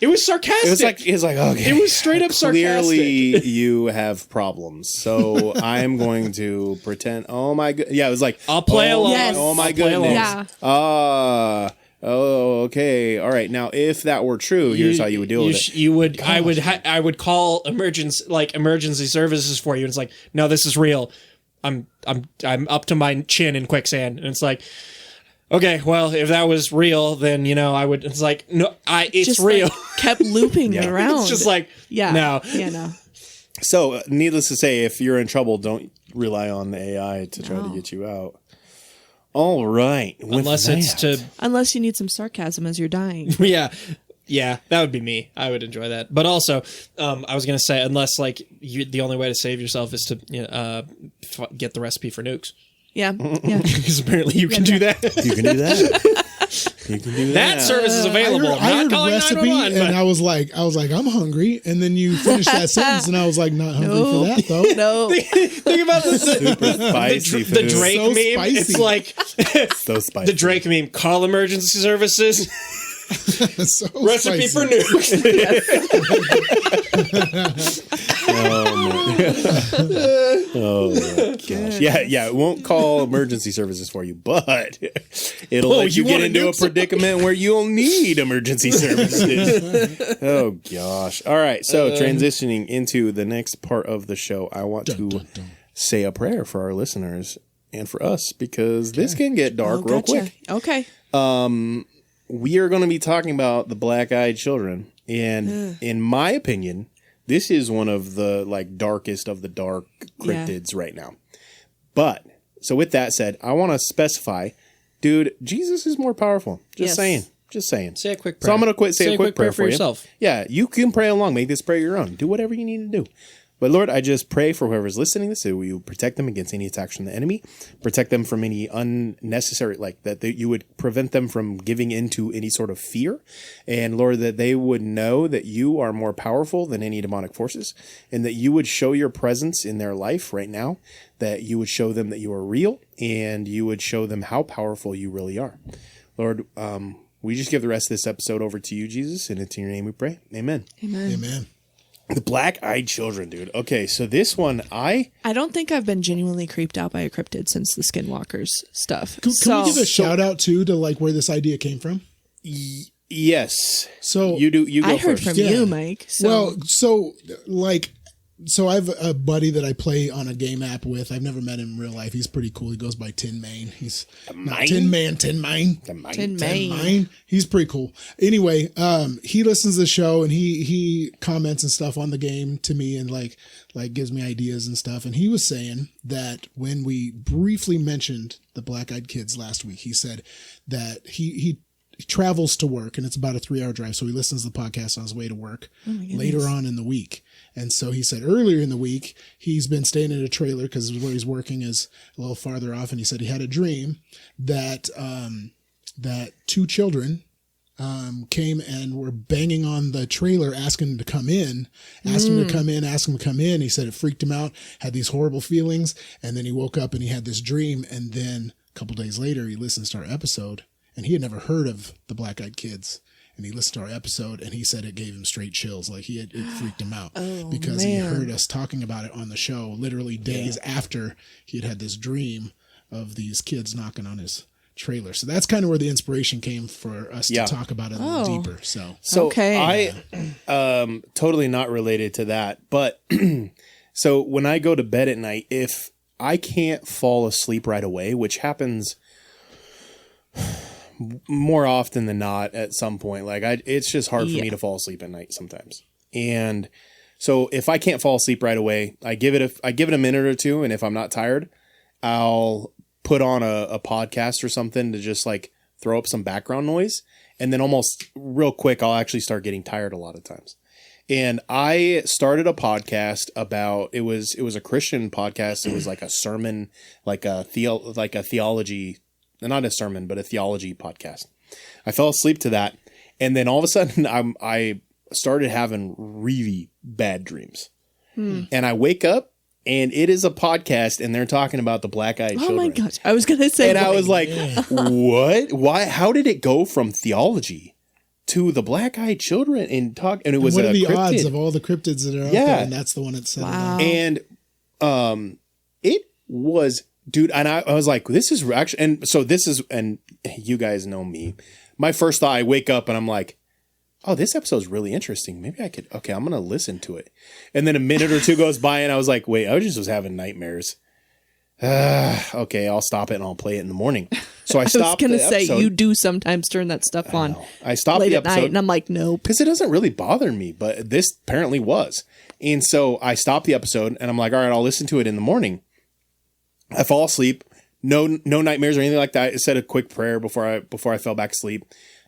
It was sarcastic. it was like okay. It was straight up Clearly, you have problems, so I'm going to pretend. Oh my god! Yeah, it was like I'll play along. Yes. Oh my I'll play along. goodness! Yeah. Oh, okay. All right. Now, if that were true, here's how you would deal with it. You would. I would call emergency services for you. And it's like, no, this is real. I'm up to my chin in quicksand, and it's like, okay, well, if that was real, then I would. It's like, no, it's Just real. like, kept looping around. It's just like, yeah. no. Yeah, no. So, needless to say, if you're in trouble, don't rely on the AI to try to get you out. All right. With Unless it's that- to, Unless you need some sarcasm as you're dying. yeah, that would be me. I would enjoy that. But also, I was gonna say, unless the only way to save yourself is to get the recipe for nukes. Yeah. Because apparently you can do that. You can do that. You can do That service is available. I heard Not calling recipe, 911, and but I was like, I'm hungry. And then you finished that sentence, and I was like, not hungry for that though. No. think about super spicy the food. Drake So meme. spicy. It's like So spicy. the Drake meme. Call emergency services. So Recipe spicy. for nukes. Oh my gosh. Yeah. It won't call emergency services for you, but it'll Oh, let you you get wanna into a nuke some- predicament where you'll need emergency services. Oh gosh. All right. So transitioning into the next part of the show, I want to say a prayer for our listeners and for us because this can get dark real quick. Okay. We are going to be talking about the Black-Eyed Children, and in my opinion, this is one of the like darkest of the dark cryptids right now. But so with that said, I want to specify, dude, Jesus is more powerful. Just saying. Say a quick prayer. So I'm going to say a quick prayer for you. yourself. Yeah, you can pray along. Make this prayer your own. Do whatever you need to do. But Lord, I just pray for whoever's listening to this, that you protect them against any attacks from the enemy, protect them from any unnecessary, like that you would prevent them from giving into any sort of fear. And Lord, that they would know that you are more powerful than any demonic forces, and that you would show your presence in their life right now, that you would show them that you are real, and you would show them how powerful you really are. Lord, we just give the rest of this episode over to you, Jesus, and it's in your name we pray. Amen. Amen. The Black-Eyed Children, dude. Okay, so this one, I don't think I've been genuinely creeped out by a cryptid since the Skinwalkers stuff. Can we give a shout out too to like where this idea came from? yes. So You go I heard first. from Yeah. you, Mike. So. So I have a buddy that I play on a game app with. I've never met him in real life. He's pretty cool. He goes by Tin Main. He's not Tin Man, Tin Main. Tin Main. Mine. He's pretty cool. Anyway, he listens to the show and he comments and stuff on the game to me and like gives me ideas and stuff. And he was saying that when we briefly mentioned the Black-Eyed Kids last week, he said that he travels to work and it's about a 3-hour drive. So he listens to the podcast on his way to work later on in the week. And so he said earlier in the week, he's been staying in a trailer because where he's working is a little farther off. And he said he had a dream that, that 2 children, came and were banging on the trailer, asking him to come in, asked him to come in. He said it freaked him out, had these horrible feelings. And then he woke up and he had this dream. And then a couple days later, he listens to our episode and he had never heard of the Black-Eyed Kids. And he listened to our episode and he said it gave him straight chills. Like it freaked him out because he heard us talking about it on the show literally days after he had this dream of these kids knocking on his trailer. So that's kind of where the inspiration came for us to talk about it a little deeper. So Okay. I totally not related to that, but so when I go to bed at night, if I can't fall asleep right away, which happens more often than not at some point, like it's just hard for me to fall asleep at night sometimes. And so if I can't fall asleep right away, I give it a minute or two. And if I'm not tired, I'll put on a podcast or something to just like throw up some background noise. And then almost real quick, I'll actually start getting tired a lot of times. And I started a podcast about, it was a Christian podcast. It was like a sermon, like a theology, not a sermon, but a theology podcast. I fell asleep to that. And then all of a sudden I started having really bad dreams. And I wake up and it is a podcast and they're talking about the Black-Eyed Children. Oh my gosh. I was going to say. And I was like, what? Why? How did it go from theology to the Black-Eyed Children and talk? And it was what are the cryptid. odds of all the cryptids that are out there? And that's the one that said Wow. And it was, dude, and I was like, this is actually, and so this is, and you guys know me. My first thought, I wake up and I'm like, oh, this episode's really interesting. Maybe I could, okay, I'm going to listen to it. And then a minute or two goes by and I was like, wait, I just was having nightmares. Okay, I'll stop it and I'll play it in the morning. So I stopped. I was going to say, episode. you do sometimes turn that stuff on I stopped late the at episode. night and I'm like, nope. Because it doesn't really bother me, but this apparently was. And so I stopped the episode and I'm like, all right, I'll listen to it in the morning. I fall asleep. No nightmares or anything like that. I said a quick prayer before I fell back asleep.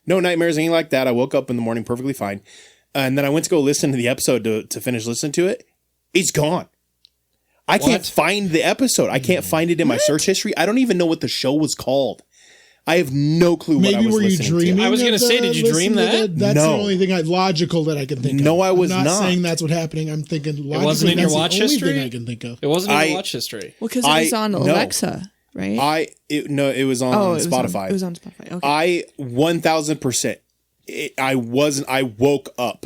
No nightmares, anything like that. I woke up in the morning perfectly fine. And then I went to go listen to the episode to finish listening to it. It's gone. I can't find the episode. I can't find it in my search history. I don't even know what the show was called. I have no clue what I was listening to. Maybe were you dreaming? I was going to say, did you dream that? That's the only thing logical that I can think of. No, I was I'm not not saying that's what happening. I'm thinking logically, It wasn't in your that's the watch only history? thing I can think of. It wasn't in your watch history. Well, because it was on Alexa, right? It was on Spotify. It was on Spotify. Okay. I 1000%. I woke up,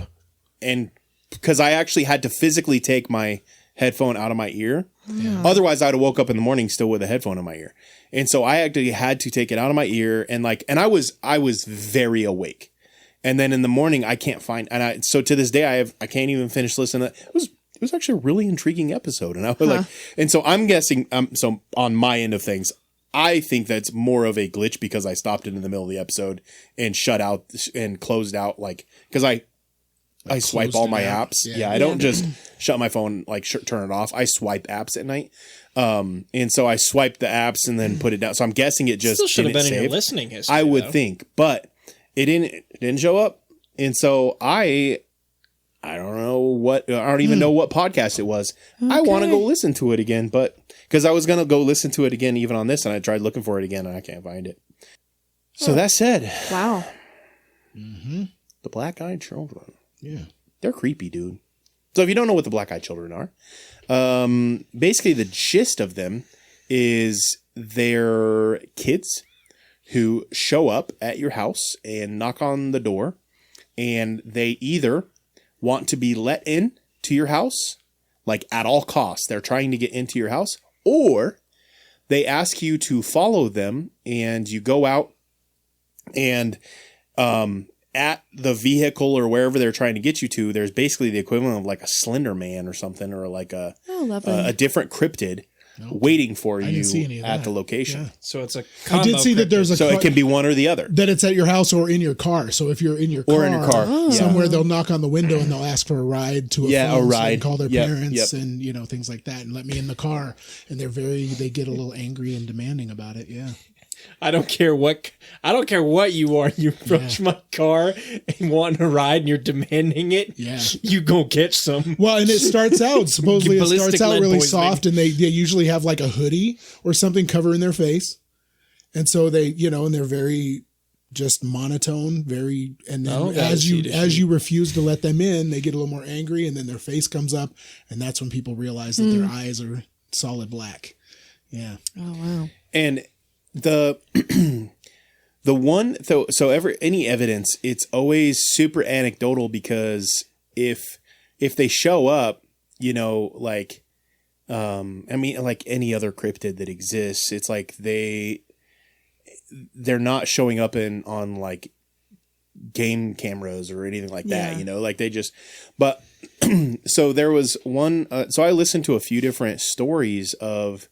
and because I actually had to physically take my headphone out of my ear. Yeah. Otherwise, I'd have woke up in the morning still with a headphone in my ear. And so I actually had to take it out of my ear, and I was very awake. And then in the morning, I can't find, so to this day, I can't even finish listening to that. It was actually a really intriguing episode, and I was and so I'm guessing, so on my end of things, I think that's more of a glitch because I stopped it in the middle of the episode and shut out and closed out, because I swipe all my apps. Yeah, I don't just shut my phone, turn it off. I swipe apps at night. And so I swiped the apps and then put it down. So I'm guessing it just still should have been save. in your listening history. I would think, but it didn't show up. And so I don't know what, I don't even know what podcast it was. Okay. I want to go listen to it again, but because I was going to go listen to it again, even on this, and I tried looking for it again and I can't find it. So that said, wow. The Black-Eyed Children. Yeah. They're creepy, dude. So if you don't know what the Black-Eyed Children are, basically the gist of them is they're kids who show up at your house and knock on the door, and they either want to be let in to your house, at all costs. They're trying to get into your house, or they ask you to follow them, and you go out and at the vehicle or wherever they're trying to get you to, there's basically the equivalent of a Slender Man or something, or a different cryptid waiting for you at the location. Yeah. So it's a I did see that there's a so it can be one or the other. That it's at your house or in your car. So if you're in your car, somewhere they'll knock on the window and they'll ask for a ride to a phone, a ride. So they call their parents and things like that, and let me in the car. And they get a little angry and demanding about it. Yeah. I don't care what you are. You approach my car and want a ride, and you're demanding it. Yeah, you go catch some. Well, and it starts out supposedly really soft, and they usually have a hoodie or something covering their face, and so they and they're very just monotone, and then as you refuse to let them in, they get a little more angry, and then their face comes up, and that's when people realize that their eyes are solid black. Yeah. Oh wow. And the one any evidence, it's always super anecdotal, because if they show up, any other cryptid that exists, it's they're not showing up on game cameras or anything like that, they just, but so there was one, so I listened to a few different stories of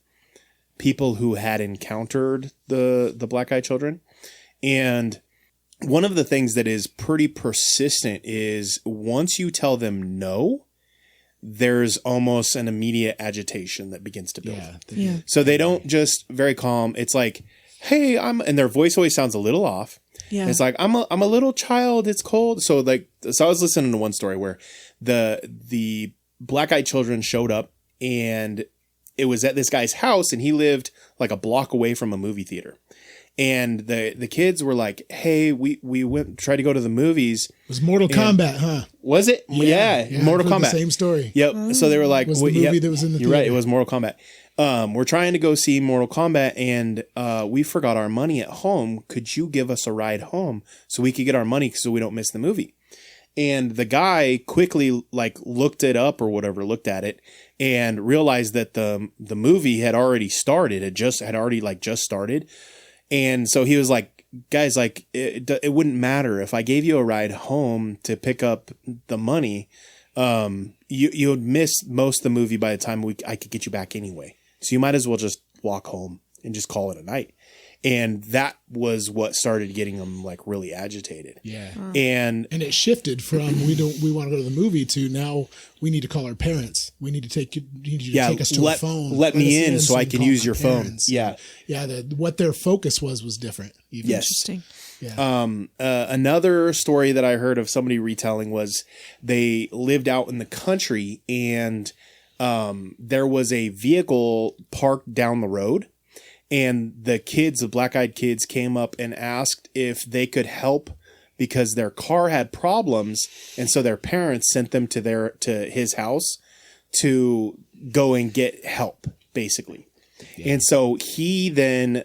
people who had encountered the Black-Eyed Children. And one of the things that is pretty persistent is once you tell them no, there's almost an immediate agitation that begins to build. So they don't just very calm. It's hey, and their voice always sounds a little off. Yeah. It's I'm a little child. It's cold. So so I was listening to one story where the Black-Eyed Children showed up, and it was at this guy's house, and he lived a block away from a movie theater. And the kids were hey, we tried to go to the movies. It was Mortal Kombat, huh? Was it? Yeah, Mortal Kombat. The same story. Yep. So they were was the movie that was in the theater. You're right. It was Mortal Kombat. We're trying to go see Mortal Kombat, and we forgot our money at home. Could you give us a ride home so we could get our money so we don't miss the movie? And the guy quickly looked it up or whatever, looked at it, and realized that the movie had already started. It had already just started. And so he was guys, it wouldn't matter if I gave you a ride home to pick up the money. You would miss most of the movie by the time I could get you back anyway. So you might as well just walk home and just call it a night. And that was what started getting them really agitated. Yeah. And it shifted from we want to go to the movie to now we need to call our parents. We need to take you to take us to a phone. Let me in so I can use your phone. Yeah. Yeah. What their focus was different. Even. Yes. Interesting. Yeah. Another story that I heard of somebody retelling was they lived out in the country, and there was a vehicle parked down the road, and the black-eyed kids came up and asked if they could help because their car had problems, and so their parents sent them to his house to go and get help, basically. Yeah. And so he then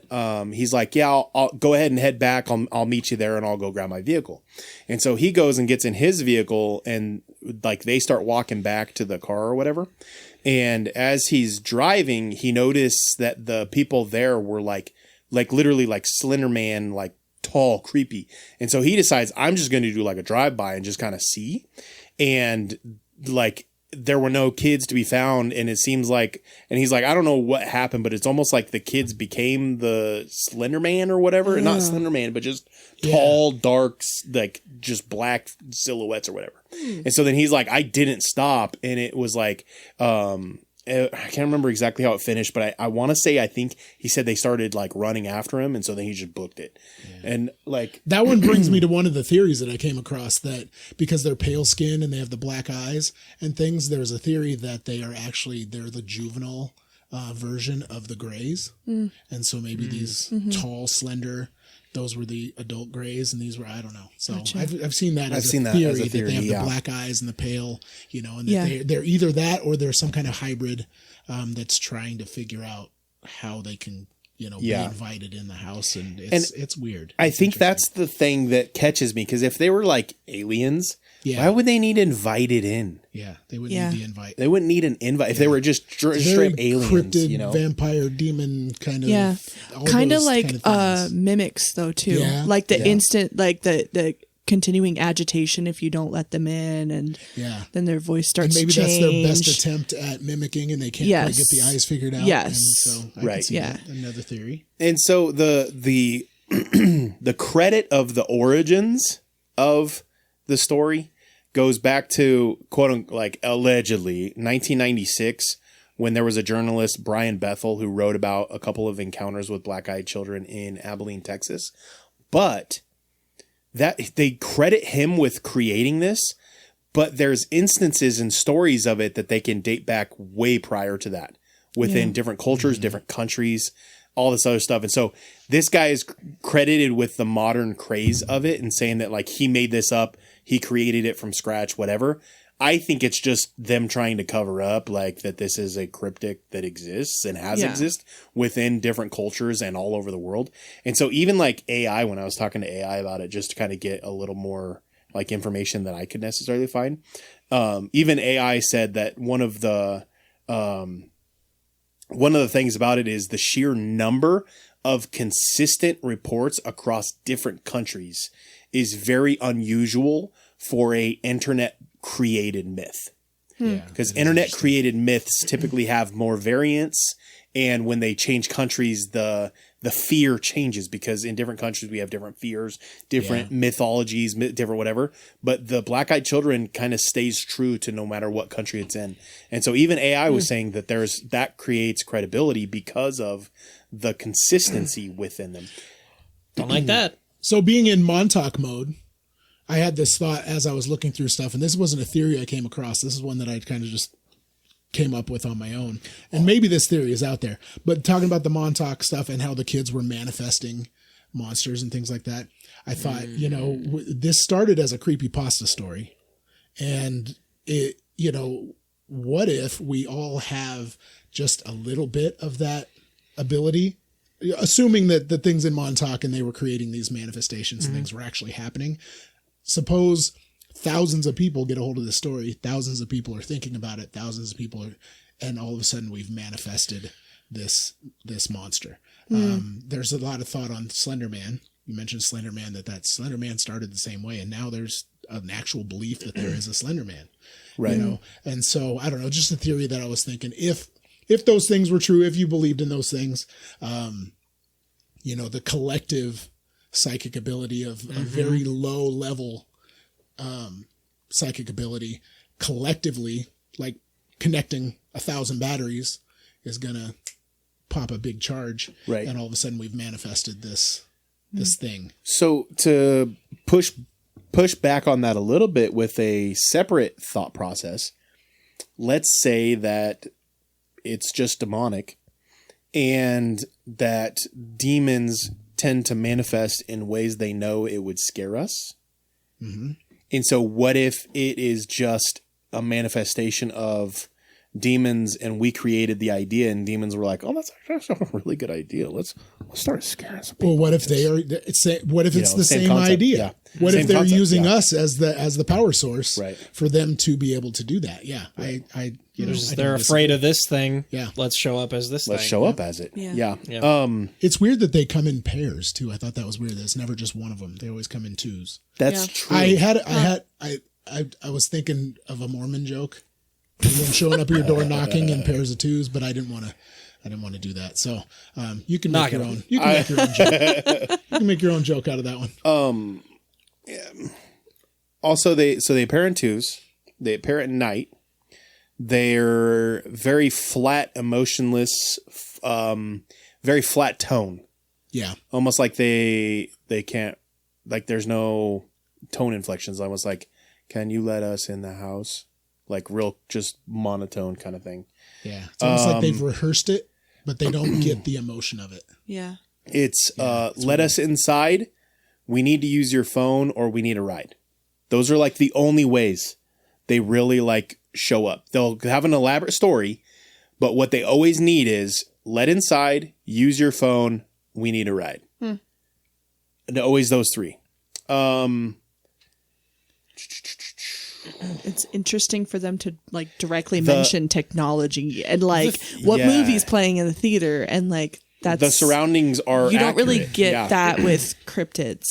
he's like, yeah, I'll go ahead and head back. I'll meet you there, and I'll go grab my vehicle. And so he goes and gets in his vehicle, and like they start walking back to the car or whatever. And as he's driving, he noticed that the people there were like literally like Slender Man, like tall, creepy. And so he decides, I'm just going to do like a drive-by and just kind of see. And like there were no kids to be found. And it seems like, and he's like, I don't know what happened, but it's almost like the kids became the Slender Man or whatever. Not Slender Man, but just tall, dark, like just black silhouettes or whatever. And so then he's like, I didn't stop. And it was like, I can't remember exactly how it finished, but I want to say, I think he said they started like running after him. And so then he just booked it. Yeah. And like that one brings me to one of the theories that I came across, that because they're pale skinned and they have the black eyes and things, there's a theory that they're the juvenile version of the Greys. And so maybe these tall, slender, those were the adult Greys, and these were, I don't know. So gotcha. I've seen that as a theory that they have the black eyes and the pale, and that they're either that or they're some kind of hybrid that's trying to figure out how they can, be invited in the house. And it's weird. I think that's the thing that catches me, because if they were like aliens, why would they need invited in? Yeah, they wouldn't need the invite. They wouldn't need an invite if they were just straight aliens. Cryptid, vampire, demon kind of. Yeah, kind of like mimics though too. Yeah. Like the instant, like the continuing agitation if you don't let them in, and then their voice starts. And maybe that's their best attempt at mimicking, and they can't quite get the eyes figured out. Yes, and so I can see that. Another theory. And so the the credit of the origins of the story goes back to, quote unquote, like allegedly 1996, when there was a journalist, Brian Bethel, who wrote about a couple of encounters with black-eyed children in Abilene, Texas. But that they credit him with creating this, but there's instances and stories of it that they can date back way prior to that within different cultures, different countries, all this other stuff. And so this guy is credited with the modern craze of it and saying that like he made this up, he created it from scratch, whatever. I think it's just them trying to cover up like that this is a cryptid that exists and has existed within different cultures and all over the world. And so even like AI, when I was talking to AI about it, just to kind of get a little more like information that I could necessarily find, even AI said that one of the things about it is the sheer number of consistent reports across different countries is very unusual for a internet created myth. Because internet created myths typically have more variance, and when they change countries, the fear changes, because in different countries we have different fears, different mythologies, different whatever. But the black-eyed children kind of stays true to no matter what country it's in. And so even AI was saying that that creates credibility because of the consistency within them. Don't like that. So being in Montauk mode, I had this thought as I was looking through stuff, and this wasn't a theory I came across. This is one that I kind of just came up with on my own. And maybe this theory is out there, but talking about the Montauk stuff and how the kids were manifesting monsters and things like that, I thought, this started as a creepypasta story. And it, what if we all have just a little bit of that ability? Assuming that the things in Montauk and they were creating these manifestations and things were actually happening. Suppose thousands of people get a hold of this story. Thousands of people are thinking about it. Thousands of people are, and all of a sudden we've manifested this monster. There's a lot of thought on Slender Man. You mentioned Slender Man, that Slender Man started the same way. And now there's an actual belief that there is a Slender Man, right? And so I don't know, just a theory that I was thinking, if those things were true, if you believed in those things, the collective psychic ability of a very low level psychic ability collectively, like connecting 1,000 batteries, is going to pop a big charge. Right. And all of a sudden we've manifested this thing. So to push back on that a little bit with a separate thought process, let's say that it's just demonic and that demons tend to manifest in ways they know it would scare us. Mm-hmm. And so what if it is just a manifestation of demons and we created the idea and demons were like, oh, that's a really good idea. Let's start scaring some people. Well, what if they are, what if it's the same concept, idea? Yeah. What Same if they're concept, using us as the power source Right. for them to be able to do that? Yeah. I They're afraid of this thing. Yeah. Let's show up as this Let's thing. show up as it. Yeah. It's weird that they come in pairs too. I thought that was weird. That it's never just one of them. They always come in twos. That's Yeah. true. I was thinking of a Mormon joke. Them showing up at your door knocking in pairs of twos, but I didn't want to do that. So you can make your own. You can make your own joke. You can make your own joke out of that one. Also, they appear in twos. They appear at night. They're very flat, emotionless, very flat tone. Yeah. Almost like they can't, like there's no tone inflections. Almost like, can you let us in the house? Like real, just monotone kind of thing. Yeah. It's almost like they've rehearsed it, but they don't get the emotion of it. Yeah. It's let us inside. We need to use your phone or we need a ride. Those are like the only ways they really like show up. They'll have an elaborate story, but what they always need is let inside, use your phone, we need a ride. And always those three. It's interesting for them to like directly mention technology and like what movie's playing in the theater and like that's the surroundings are you don't really accurate. get that with cryptids.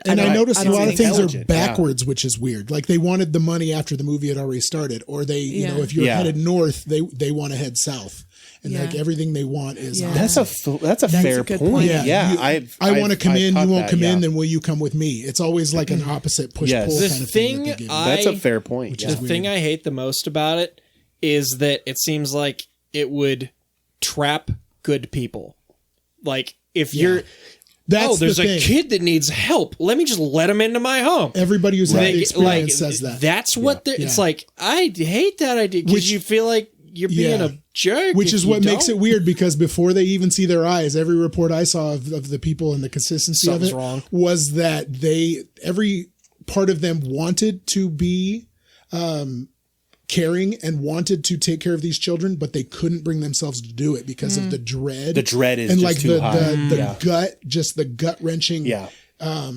And I noticed a lot of things are intelligent, backwards, which is weird. Like they wanted the money after the movie had already started, or they, you know, if you're headed north, they want to head south, and like everything they want is That's a fair a good point. point. Yeah, I want to come in, you won't come in, then then will you come with me? It's always like an opposite push pull The kind of thing thing. That they give you. that's a fair point. The thing I hate the most about it is that it seems like it would trap good people. Like if you're, That's there's the a thing. kid that needs help. Let me just let him into my home. Everybody who's had the experience says that. That's what it's like. I hate that idea because you feel like you're being a jerk. Which if is you what makes don't. it weird because before they even see their eyes, every report I saw of the people and the consistency Something's of it wrong. was that every part of them wanted to be caring and wanted to take care of these children, but they couldn't bring themselves to do it because of the dread. The dread is and just like too high. the gut wrenching. Yeah.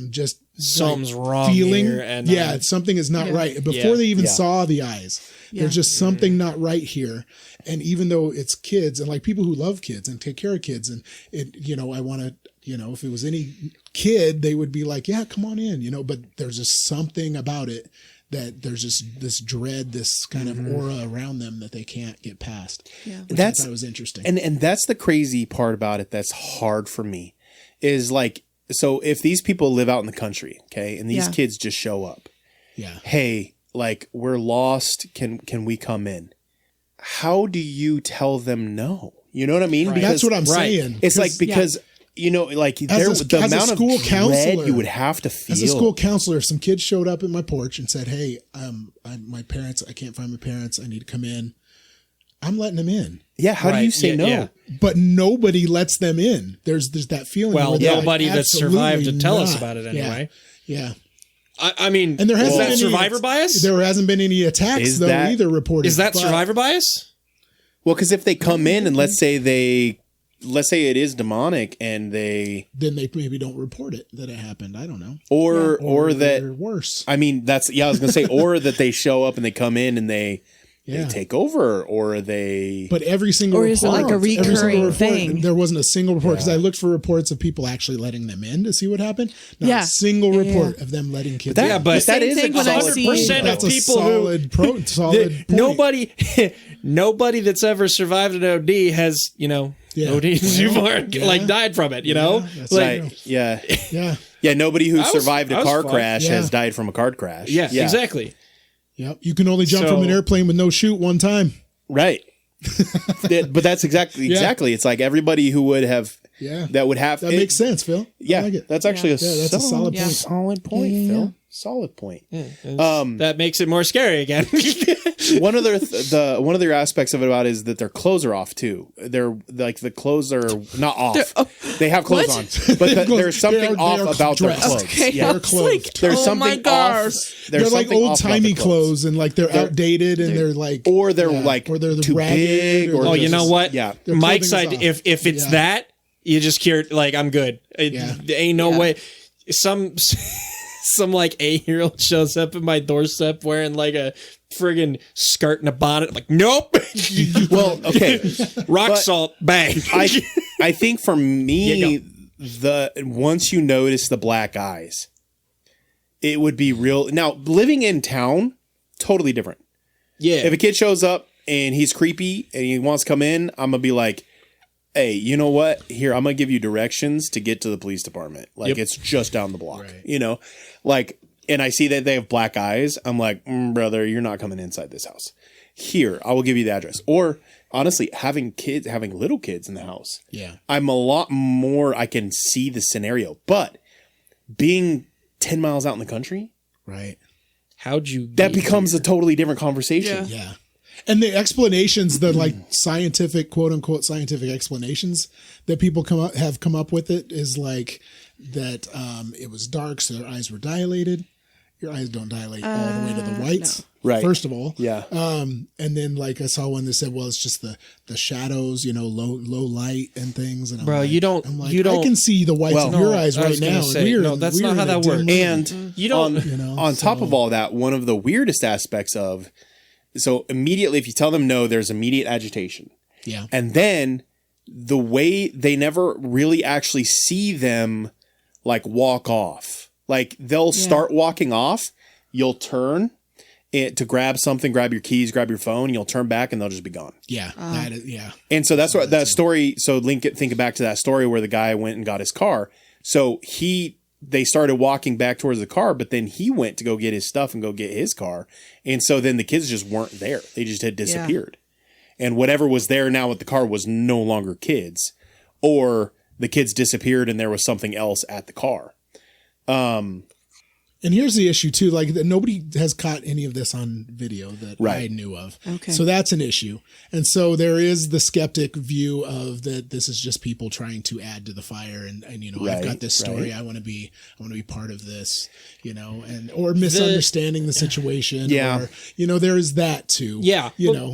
Just Something's wrong feeling. here, and something is not right. Before they even Yeah. saw the eyes, there's just something not right here. And even though it's kids and like people who love kids and take care of kids, and it, you know, I want to, you know, if it was any kid, they would be like, yeah, come on in, you know. But there's just something about it that there's just this dread, this kind of aura around them that they can't get past. Yeah, That's- that was interesting. And that's the crazy part about it that's hard for me is like, so if these people live out in the country, okay, and these kids just show up, yeah, hey, like we're lost, can we come in? How do you tell them no? You know what I mean? Right. That's what I'm saying. It's like because you know, like the amount of school dread counselor, you would have to feel. As a school counselor, if some kids showed up at my porch and said, "Hey, my parents, I can't find my parents. I need to come in." I'm letting them in. Yeah, how do you say no? Yeah. But nobody lets them in. There's that feeling. Well, where they're nobody like, that survived to "Absolutely tell us not." about it anyway. Yeah. I mean, And there hasn't is been that any survivor bias? There hasn't been any attacks Is though that- either reported. Is that But survivor bias? Well, because if they come in and let's say it is demonic and they then they maybe don't report it that it happened. I don't know. or that or worse. I mean I was gonna say or that they show up and they come in and they take over or they But every single Or is it report, like a every single recurring report, thing? There wasn't a single report because I looked for reports of people actually letting them in to see what happened. Not a single report of them letting kids in. Yeah, but that same is thing a when I solid see- point. 100% of That's a people solid point. nobody that's ever survived an OD has, you know, OD like died from it, you know? that's Like, Right. Yeah. Yeah. Nobody who was- survived I a was car fine. crash has Yeah. died from a car crash. yeah, exactly. Yep. You can only jump So- from an airplane with no chute one time. Right. But that's exactly. It's like everybody who would have Yeah. that would have That makes sense, Phil. Yeah, I like it. that's actually Yeah, that's a solid point. Solid point, Phil. Solid point. That makes it more scary again. One other aspects of it about is that their clothes are off too. They're like the clothes are not off. They have clothes on, but there's something off about their clothes. Okay, Yeah, they're clothed. there's something off. They're like something old off about timey the clothes, and like they're outdated, and they're like, or they're too ragged, big. Or Oh, you know what? Yeah. Their Mike's clothing side. is off. If it's that, you just cured. Like I'm good. There ain't no way. Some like 8-year-old shows up at my doorstep wearing like a friggin' skirt and a bonnet. I'm like, nope. Well, okay. Rock salt, bang. I think for me, once you notice the black eyes, it would be real. Now, living in town, totally different. Yeah. If a kid shows up and he's creepy and he wants to come in, I'm gonna be like, hey, you know what? Here, I'm gonna give you directions to get to the police department. Like it's just down the block. Right. You know, like, and I see that they have black eyes. I'm like, brother, you're not coming inside this house. Here, I will give you the address. Or honestly, having little kids in the house. Yeah. I'm a lot more. I can see the scenario, but being 10 miles out in the country, right. How'd you? that becomes a totally different conversation. Yeah. And the explanations, the like scientific, quote unquote, scientific explanations that people have come up with it is like that it was dark, so their eyes were dilated. Your eyes don't dilate all the way to the whites, Right. First of all, Yeah. and then like I saw one that said, well, it's just the shadows, low light and things. And Bro, you don't- I'm like, you don't- I can see the whites of your eyes I right was gonna now. say, no, that's not how that works. And You don't. on top of all that, one of the weirdest aspects of, so immediately, if you tell them no, there's immediate agitation. Yeah. And then the way they never really actually see them like walk off, like they'll start walking off, you'll turn to grab something, grab your keys, grab your phone, you'll turn back and they'll just be gone. Yeah. That is, yeah. And so that's what that story. So think back to that story where the guy went and got his car. So they started walking back towards the car, but then he went to go get his stuff and go get his car. And so then the kids just weren't there. They just had disappeared. And whatever was there now with the car was no longer kids, or the kids disappeared and there was something else at the car. And here's the issue too, like nobody has caught any of this on video that I knew of. Okay. So that's an issue. And so there is the skeptic view of that this is just people trying to add to the fire and I've got this story. I want to be part of this, or misunderstanding the situation. Yeah. Or, there is that too. Yeah.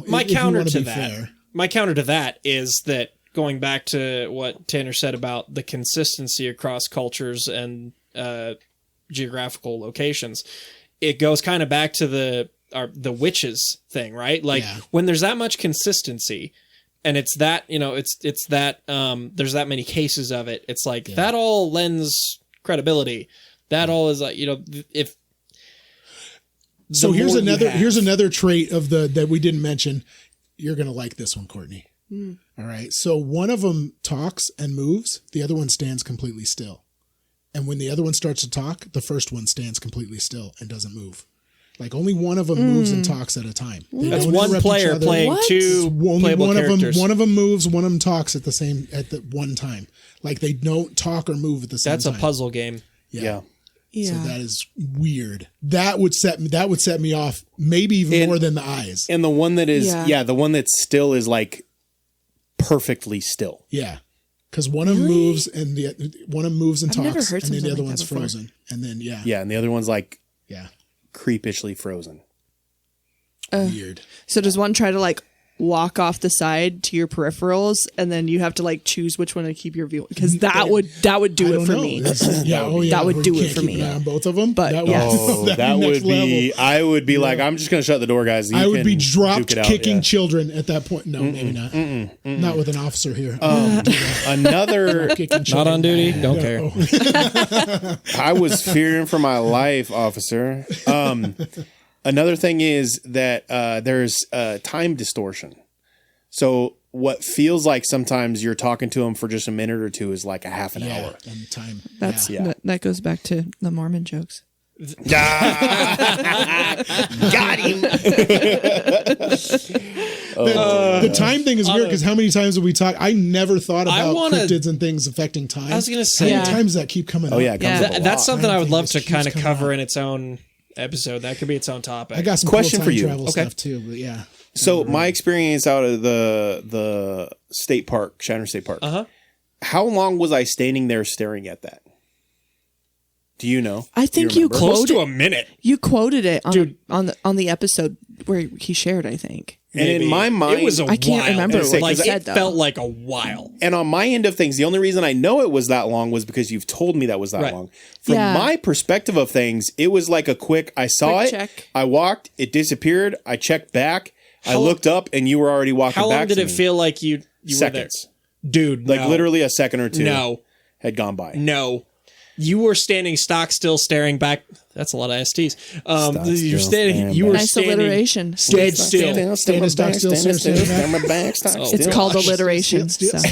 My counter to that. Fair. My counter to that is that going back to what Tanner said about the consistency across cultures and geographical locations, it goes kind of back to the witches thing, right? Like when there's that much consistency and it's that, it's that there's that many cases of it, it's like that all lends credibility. That all is like, if so here's another trait of that we didn't mention. You're going to like this one, Courtney. All right. So one of them talks and moves, the other one stands completely still. And when the other one starts to talk, the first one stands completely still and doesn't move. Like only one of them moves and talks at a time. That's one player playing two playable characters. One of them moves, one of them talks at the one time. Like they don't talk or move at the same time. That's a puzzle game. Yeah. So that is weird. That would set me off maybe even more than the eyes. And the one that is, the one that's still is like perfectly still. Yeah. Because one of them moves and one of them moves and I've never talks, heard and then the something other like one's that before. frozen, and then and the other one's like creepishly frozen. Weird. So does one try to like walk off the side to your peripherals, and then you have to like choose which one to keep your view? Because that would do it for me. That would do it for me. On both of them, But that Would be. I would be like, I'm just going to shut the door, guys. I would be drop kicking children at that point. No, maybe not. Not with an officer here. Another. Not on duty. Don't care. I was fearing for my life, officer. Another thing is that there's time distortion. So what feels like sometimes you're talking to them for just a minute or two is like a half an hour. And time. That goes back to the Mormon jokes. Got him. The time thing is weird because how many times have we talked? I never thought about cryptids and things affecting time. I was going to say. How many times does that keep coming up? Yeah, it comes up a lot. That's something I would love to This kind of keeps cover coming in its own episode. That could be its own topic. I got some Question cool for time you. travel stuff too, but yeah. So my experience out of the state park, Shiner State Park. How long was I standing there staring at that? Do you know? I think you close quoted to a minute. You quoted it on, Dude. on the episode where he shared, I think. And in my mind, it was a I can't while. remember what Like he said, it though. felt like a while. and on my end of things, the only reason I know it was that long was because you've told me that was that Right. long. From Yeah. my perspective of things, it was like a quick. I saw Quick it. check. I walked. It disappeared. I checked back. I looked up, and you were already walking. How long back did to it me. feel like you Seconds. were there? Dude, Like no. literally a second or two. No. Had gone by. No. You were standing stock still staring back. That's a lot of STs. You're still standing. staring You were Nice standing alliteration. dead still. Standing stock still, Stand back, stock It's still. called alliteration. Still- So.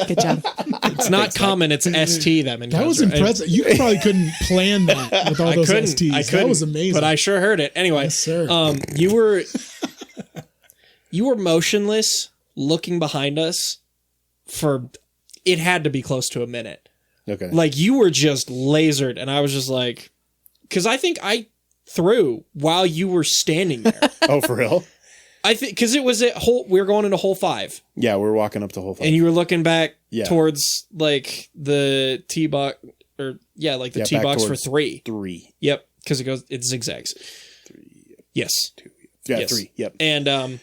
Good job. It's not common. It's ST that That was impressive. You probably couldn't plan that with all I those couldn't. STs. I couldn't. That was amazing. But I sure heard it. Anyway, Yes, sir. You were motionless, looking behind us for. It had to be close to a minute. Okay. Like you were just lasered, and I was just like, because I think I threw while you were standing there. Oh, for real? I think because it was we were going into hole 5, Yeah, we're walking up to whole. and you were looking back Yeah. towards like the tee box, or like the Yeah, tee back box for towards 3. 3. Yep, because it zigzags. 3. Yes. 2. Yeah, Yes. 3. Yep. And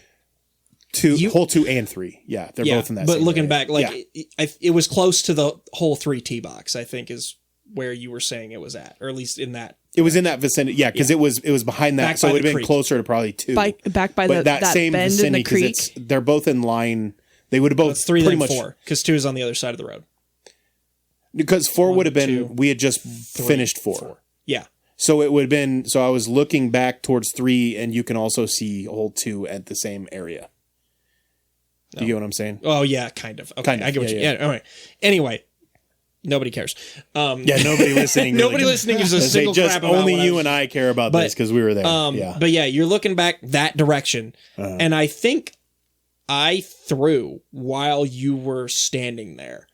2, hole 2 and 3. Yeah, they're both in that. but same looking area. back, like Yeah. it was close to the hole 3 tee box. I think is where you were saying it was at, or at least in that. It was in that vicinity. Yeah, because it was behind that, Back so by it would the have been creek. closer to probably 2. Back by but that same bend in vicinity the creek. they're both in line. They would have both It's 3 pretty then much 4 because 2 is on the other side of the road. because 4 would have been 2, we had just finished 4. Yeah. So it would have been I was looking back towards 3, and you can also see hole 2 at the same area. Do you get what I'm saying? Oh yeah, kind of. Okay, Kind of, I get what yeah, you. yeah. Yeah. All right. Anyway, nobody cares. Yeah, nobody listening. Nobody listening gives a Say single just crap about only what you and I care about this because we were there. Yeah. But yeah, you're looking back that direction, and I think I threw while you were standing there,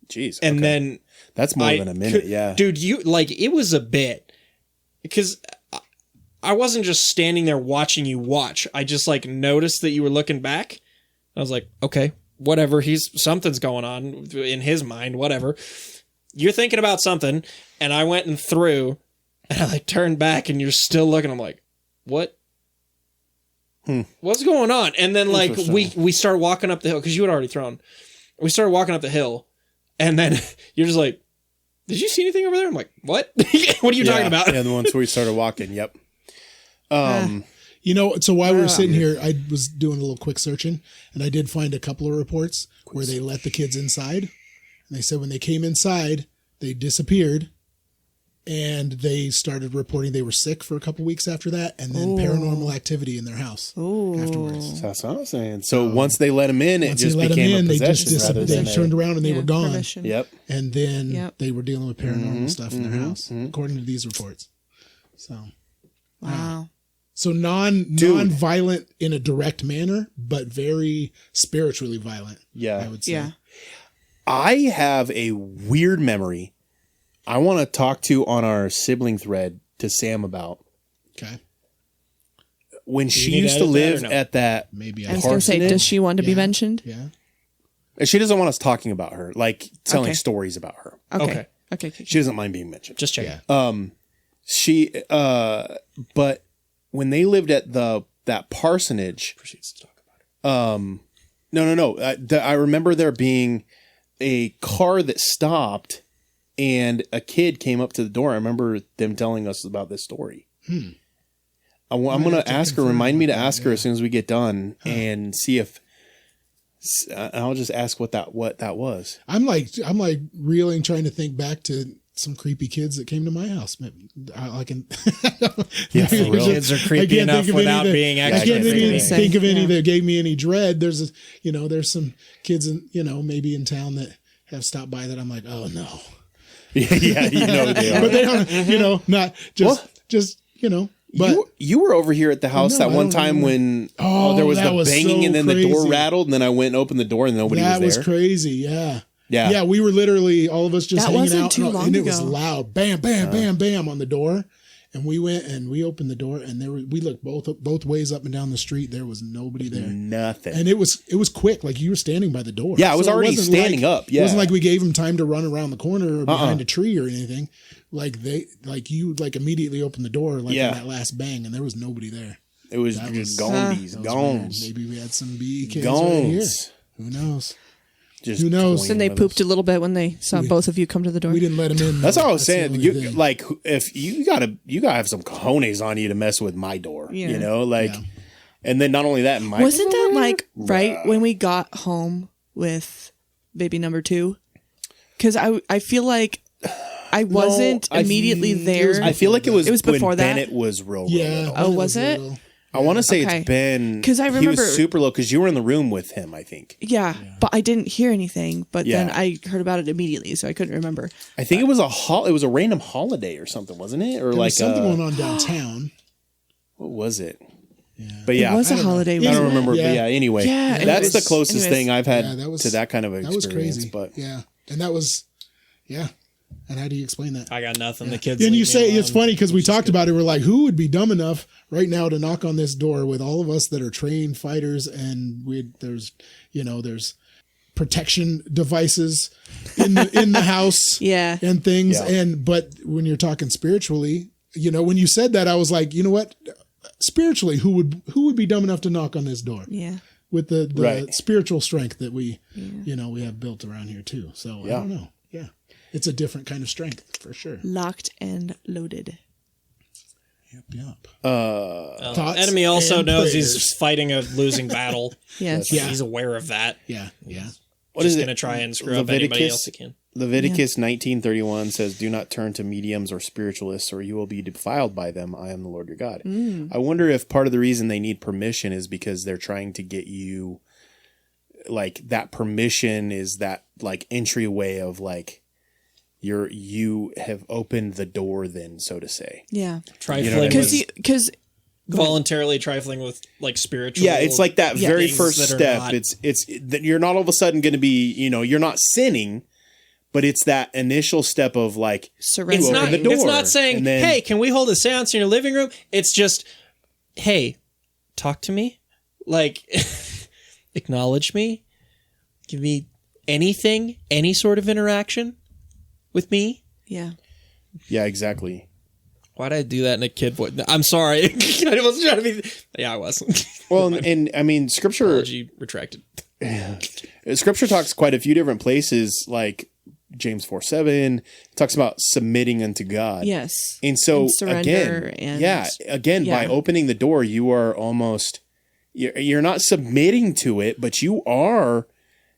Jeez. and okay. then that's more than a minute. Yeah. dude, you like it was a bit because I wasn't just standing there watching you watch. I just like noticed that you were looking back. I was like, okay, whatever. Something's going on in his mind. Whatever. You're thinking about something, and I went and threw, and I like turned back, and you're still looking. I'm like, what? What's going on? And then like we started walking up the hill because you had already thrown. We started walking up the hill, and then you're just like, did you see anything over there? I'm like, what? What are you talking about? And once we started walking, yep. You know, so while we were sitting here, I was doing a little quick searching, and I did find a couple of reports where they let the kids inside. And they said when they came inside, they disappeared, and they started reporting they were sick for a couple weeks after that, and then paranormal activity in their house afterwards. That's what I was saying. So once they let them in, it Once just they let them became in, a they possession just rather they than turned around and they Yeah, were gone. permission. Yep. And then Yep. they were dealing with paranormal stuff in their house, according to these reports. So, Wow. so non-violent in a direct manner, but very spiritually violent. Yeah. I would say. Yeah. I have a weird memory I want to talk to on our sibling thread to Sam about. Okay. When she need to used to edit that or live no? at that, Maybe I was going to say, does she want to be Yeah. mentioned? Yeah. she doesn't want us talking about her, like telling Okay. stories about her. Okay. Okay. She doesn't mind being mentioned. Just check. Yeah. She, but when they lived at that parsonage, Proceeds to talk about it. no. I remember there being a car that stopped, and a kid came up to the door. I remember them telling us about this story. I'm going to ask her. Remind me to ask her as soon as we get done, and see if I'll just ask what that was. I'm like reeling, trying to think back to some creepy kids that came to my house. I can. Yeah, for real. Kids are creepy enough without being I extra can't creepy. think of any Yeah. that gave me any dread. There's some kids maybe in town that have stopped by that I'm like, oh no. Yeah, you know they are. But they don't, not just But you were over here at the house that one time when there was that the was banging so and then the door crazy. rattled and then I went and opened the door and nobody was there. That was crazy. Yeah. Yeah. Yeah. We were literally all of us just That hanging wasn't out too long and it was ago. loud. Bam, bam, bam, bam on the door. And we went and we opened the door and we looked both ways up and down the street. There was nobody there. Nothing. And it was quick. Like you were standing by the door. Yeah, I was So it already wasn't standing up. Yeah. It wasn't like we gave him time to run around the corner or behind a tree or anything. Like you immediately opened the door in that last bang and there was nobody there. It was just gombies, gones. Maybe we had some BEKs right here. Gones. Who knows? Just Who knows? toying Then they with pooped us. a little bit when they saw both of you come to the door. We didn't let him in. That's though. all I was the saying. only You thing. like if you gotta have some cojones on you to mess with my door. Yeah. You know, Yeah. and then not only that, my Wasn't that like right when we got home with baby number 2? Because I feel like I wasn't immediately there. I feel like it was before when that. Bennett was real. Yeah. little. Oh, was it? little. I want to say Okay. it's been 'Cause I he remember- was super low because you were in the room with him. I think. Yeah, but I didn't hear anything. But then Yeah. I heard about it immediately, so I couldn't remember. I think it was it was a random holiday or something, wasn't it? Or There like was something going on downtown. what was it? But yeah, It was a I don't know. holiday. I wasn't don't it? remember. Yeah. But yeah. Anyway, Yeah, that's the anyways- closest anyways. thing I've had Yeah, that was- to that kind of That experience. was crazy. But Yeah. And that was, yeah. And how do you explain that? I got nothing. The kids. And leave you me say it's alone. funny because we talked about it. We're like, who would be dumb enough right now to knock on this door with all of us that are trained fighters and there's protection devices in the house, Yeah. and things. Yeah. But when you're talking spiritually, when you said that, I was like, you know what? Spiritually, who would be dumb enough to knock on this door? Yeah. With the Right. spiritual strength that we have built around here too. So I Yeah. don't know. Yeah. It's a different kind of strength for sure. Locked and loaded. Yep. The enemy also and knows prayers. he's fighting a losing battle. Yes. Yeah. He's aware of that. Yeah. what Just is going to it? try and screw up anybody else he can. Leviticus 19:31 says, "Do not turn to mediums or spiritualists, or you will be defiled by them. I am the Lord your God." I wonder if part of the reason they need permission is because they're trying to get you, like that permission is that like entryway of like you have opened the door, then so to say. Yeah. Trifling You know what I mean? with Because voluntarily trifling with like spiritual. Yeah, it's like that very things first that are step. not- It's that you're not all of a sudden going to be, you're not sinning, but it's that initial step of like surrender. It's open not. the door, It's not saying, and then- "Hey, can we hold a seance in your living room?" It's just, "Hey, talk to me, like acknowledge me, give me anything, any sort of interaction with me." Yeah. Yeah, exactly. Why did I do that in a kid voice? I'm sorry. I wasn't trying to be. Yeah, I wasn't. Well, and I mean, scripture Apology retracted. Scripture talks quite a few different places, like James 4:7 talks about submitting unto God. Yes. And so And surrender again, by yeah. opening the door, you are almost you're not submitting to it, but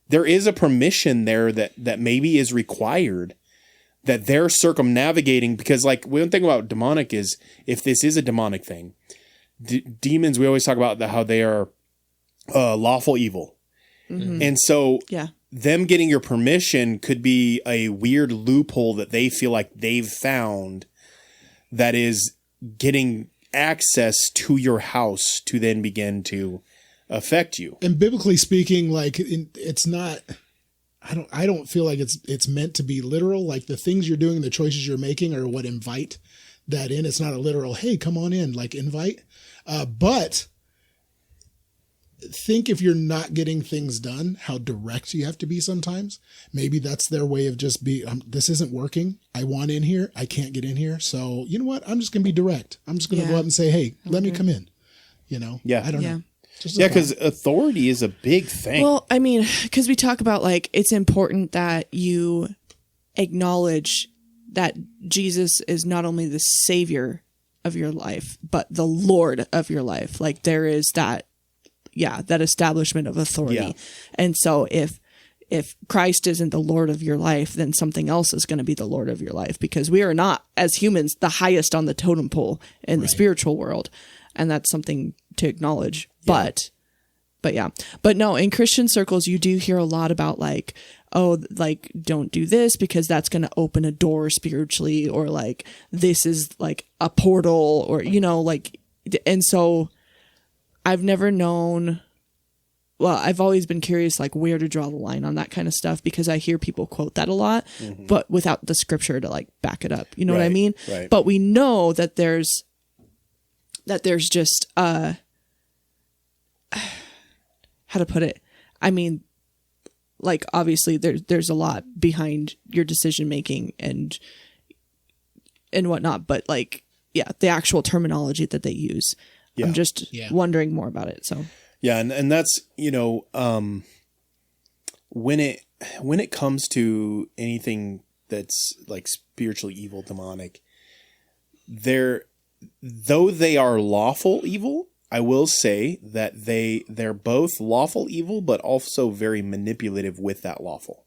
there is a permission there that maybe is required that they're circumnavigating, because like one thing about demonic is if this is a demonic thing, demons, we always talk about how they are lawful evil. Mm-hmm. And so Yeah. them getting your permission could be a weird loophole that they feel like they've found that is getting access to your house to then begin to affect you. And biblically speaking, like it's not. I don't feel like it's meant to be literal. Like the things you're doing, the choices you're making are what invite that in. It's not a literal, hey, come on in, like invite. But think if you're not getting things done, how direct you have to be sometimes. Maybe that's their way of just this isn't working. I want in here. I can't get in here. So you know what? I'm just going to be direct. I'm just going to go Yeah. up and say, hey, let me come in. Yeah. I don't Yeah. know. Just a Yeah, thought. because authority is a big thing. Well, I mean, because we talk about like it's important that you acknowledge that Jesus is not only the savior of your life, but the Lord of your life. Like there is that establishment of authority. Yeah. And so if Christ isn't the Lord of your life, then something else is going to be the Lord of your life, because we are not, as humans, the highest on the totem pole in the spiritual world. And that's something to acknowledge. But But yeah, but no, in Christian circles, you do hear a lot about like, oh, like don't do this because that's going to open a door spiritually, or like this is like a portal, or, you know, like, and so I've never known, well, I've always been curious, like where to draw the line on that kind of stuff, because I hear people quote that a lot, but without the scripture to like back it up. You know what I mean? Right. But we know that there's just, how to put it? I mean, like obviously there's a lot behind your decision making and whatnot, but like, yeah, the actual terminology that they use. I'm just wondering more about it. So yeah, and that's, you know, when it comes to anything that's like spiritually evil, demonic, though they are lawful evil, I will say that they're both lawful evil, but also very manipulative with that lawful.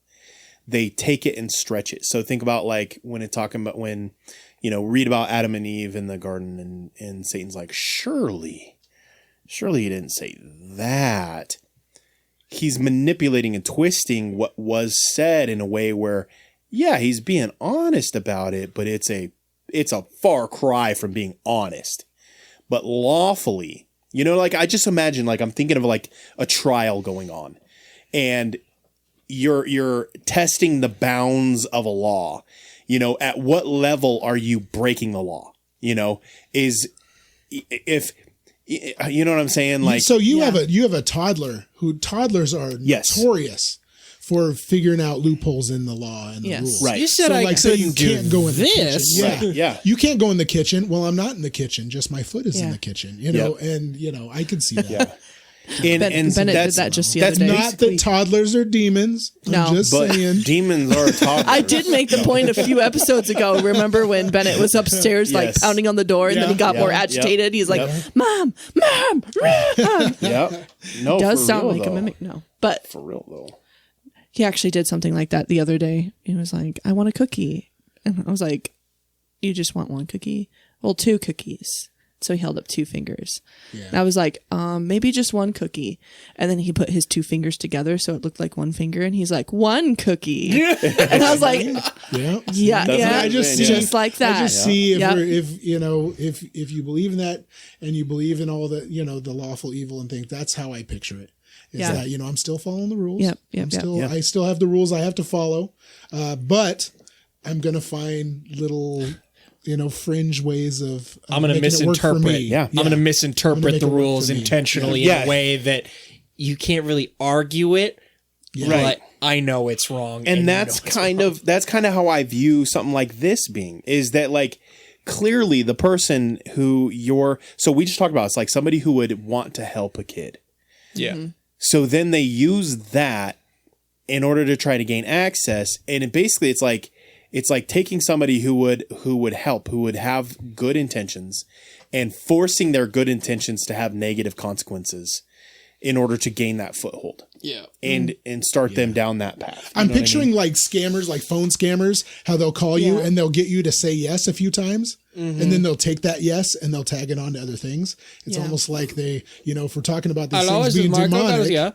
They take it and stretch it. So think about like when you know, read about Adam and Eve in the garden, and Satan's like, surely he didn't say that. He's manipulating and twisting what was said in a way where, yeah, he's being honest about it, but it's a far cry from being honest. But lawfully, you know, like I just imagine, like I'm thinking of like a trial going on, and you're testing the bounds of a law. You know, at what level are you breaking the law? You know, if you know what I'm saying? Like, so you have a toddler toddlers are notorious for figuring out loopholes in the law and the rules. Right. You said so I like, so you can't go in the this. kitchen. Yeah. You can't go in the kitchen. Well, I'm not in the kitchen. Just my foot is in the kitchen. You know, and you know, I can see that. Yeah. And Bennett did that just the other day. Not that toddlers are demons. No. I'm just but saying. demons are toddlers. I did make the point a few episodes ago. Remember when Bennett was upstairs, like pounding on the door, and then he got more agitated. He's like, "Mom, mom." Yeah. No, Does for sound real, like though. a mimic, no, but For real though. he actually did something like that the other day. He was like, "I want a cookie," and I was like, "You just want one cookie? Well, 2 cookies." So he held up 2 fingers. Yeah. And I was like, maybe just 1 cookie. And then he put his 2 fingers together so it looked like 1 finger. And he's like, 1 cookie. And I was like, yeah, I just see, just like that. I just see if you know, if you believe in that and you believe in all the, you know, the lawful evil and things, that's how I picture it. Is that, you know, I'm still following the rules. I still have the rules I have to follow. But I'm going to find little, you know, fringe ways of I'm going to misinterpret. I'm going to misinterpret the rules intentionally in a way that you can't really argue it, but I know it's wrong. And that's kind of how I view something like this being, is that like clearly the person who so we just talked about, it's like somebody who would want to help a kid. Yeah. Mm-hmm. So then they use that in order to try to gain access. And it's like taking somebody who would help, who would have good intentions, and forcing their good intentions to have negative consequences in order to gain that foothold. Yeah. And start them down that path. I'm picturing like scammers, like phone scammers, how they'll call you and they'll get you to say yes a few times. Mm-hmm. And then they'll take that yes and they'll tag it on to other things. It's almost like they, you know, if we're talking about these things being demonic,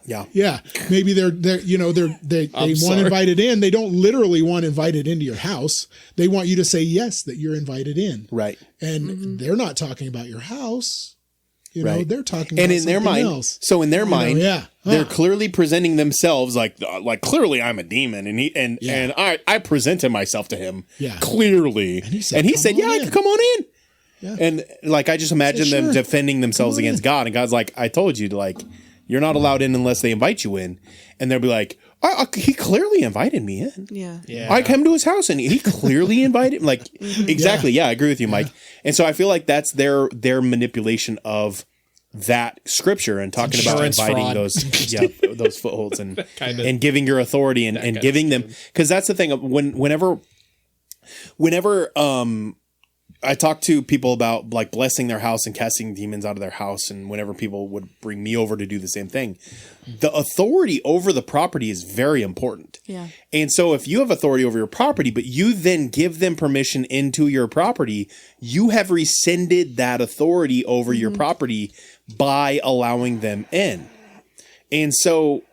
maybe they're you know, they want invited in. They don't literally want invited into your house. They want you to say yes, that you're invited in. Right. And they're not talking about your house. You know, they're talking about in their mind else. So in their mind, they're Huh. clearly presenting themselves like clearly I'm a demon, and I presented myself to him clearly, and he said, I could come on in. Yeah. And like I just imagine them defending themselves against God, and God's like, I told you to, like, you're not allowed in unless they invite you in, and they'll be like, he clearly invited me in. Yeah. I came to his house and he clearly invited me. Like, exactly. Yeah, I agree with you, Mike. And so I feel like that's their manipulation of that scripture and talking about inviting those footholds and and giving your authority and giving them, because that's the thing. Whenever I talk to people about like blessing their house and casting demons out of their house, and whenever people would bring me over to do the same thing, the authority over the property is very important. Yeah. And so if you have authority over your property, but you then give them permission into your property, you have rescinded that authority over your property by allowing them in. And so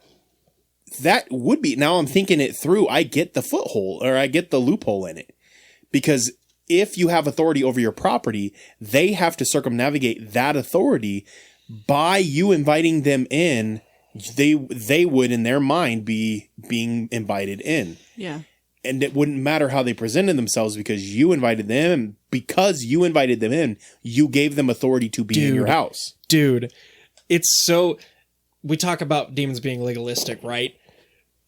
that would be, now I'm thinking it through, I get the foothold, or I get the loophole in it. Because if you have authority over your property, they have to circumnavigate that authority by you inviting them in. They would, in their mind, be being invited in. Yeah. And it wouldn't matter how they presented themselves because you invited them. Because you invited them in, you gave them authority to be in your house. Dude, it's so... We talk about demons being legalistic, right?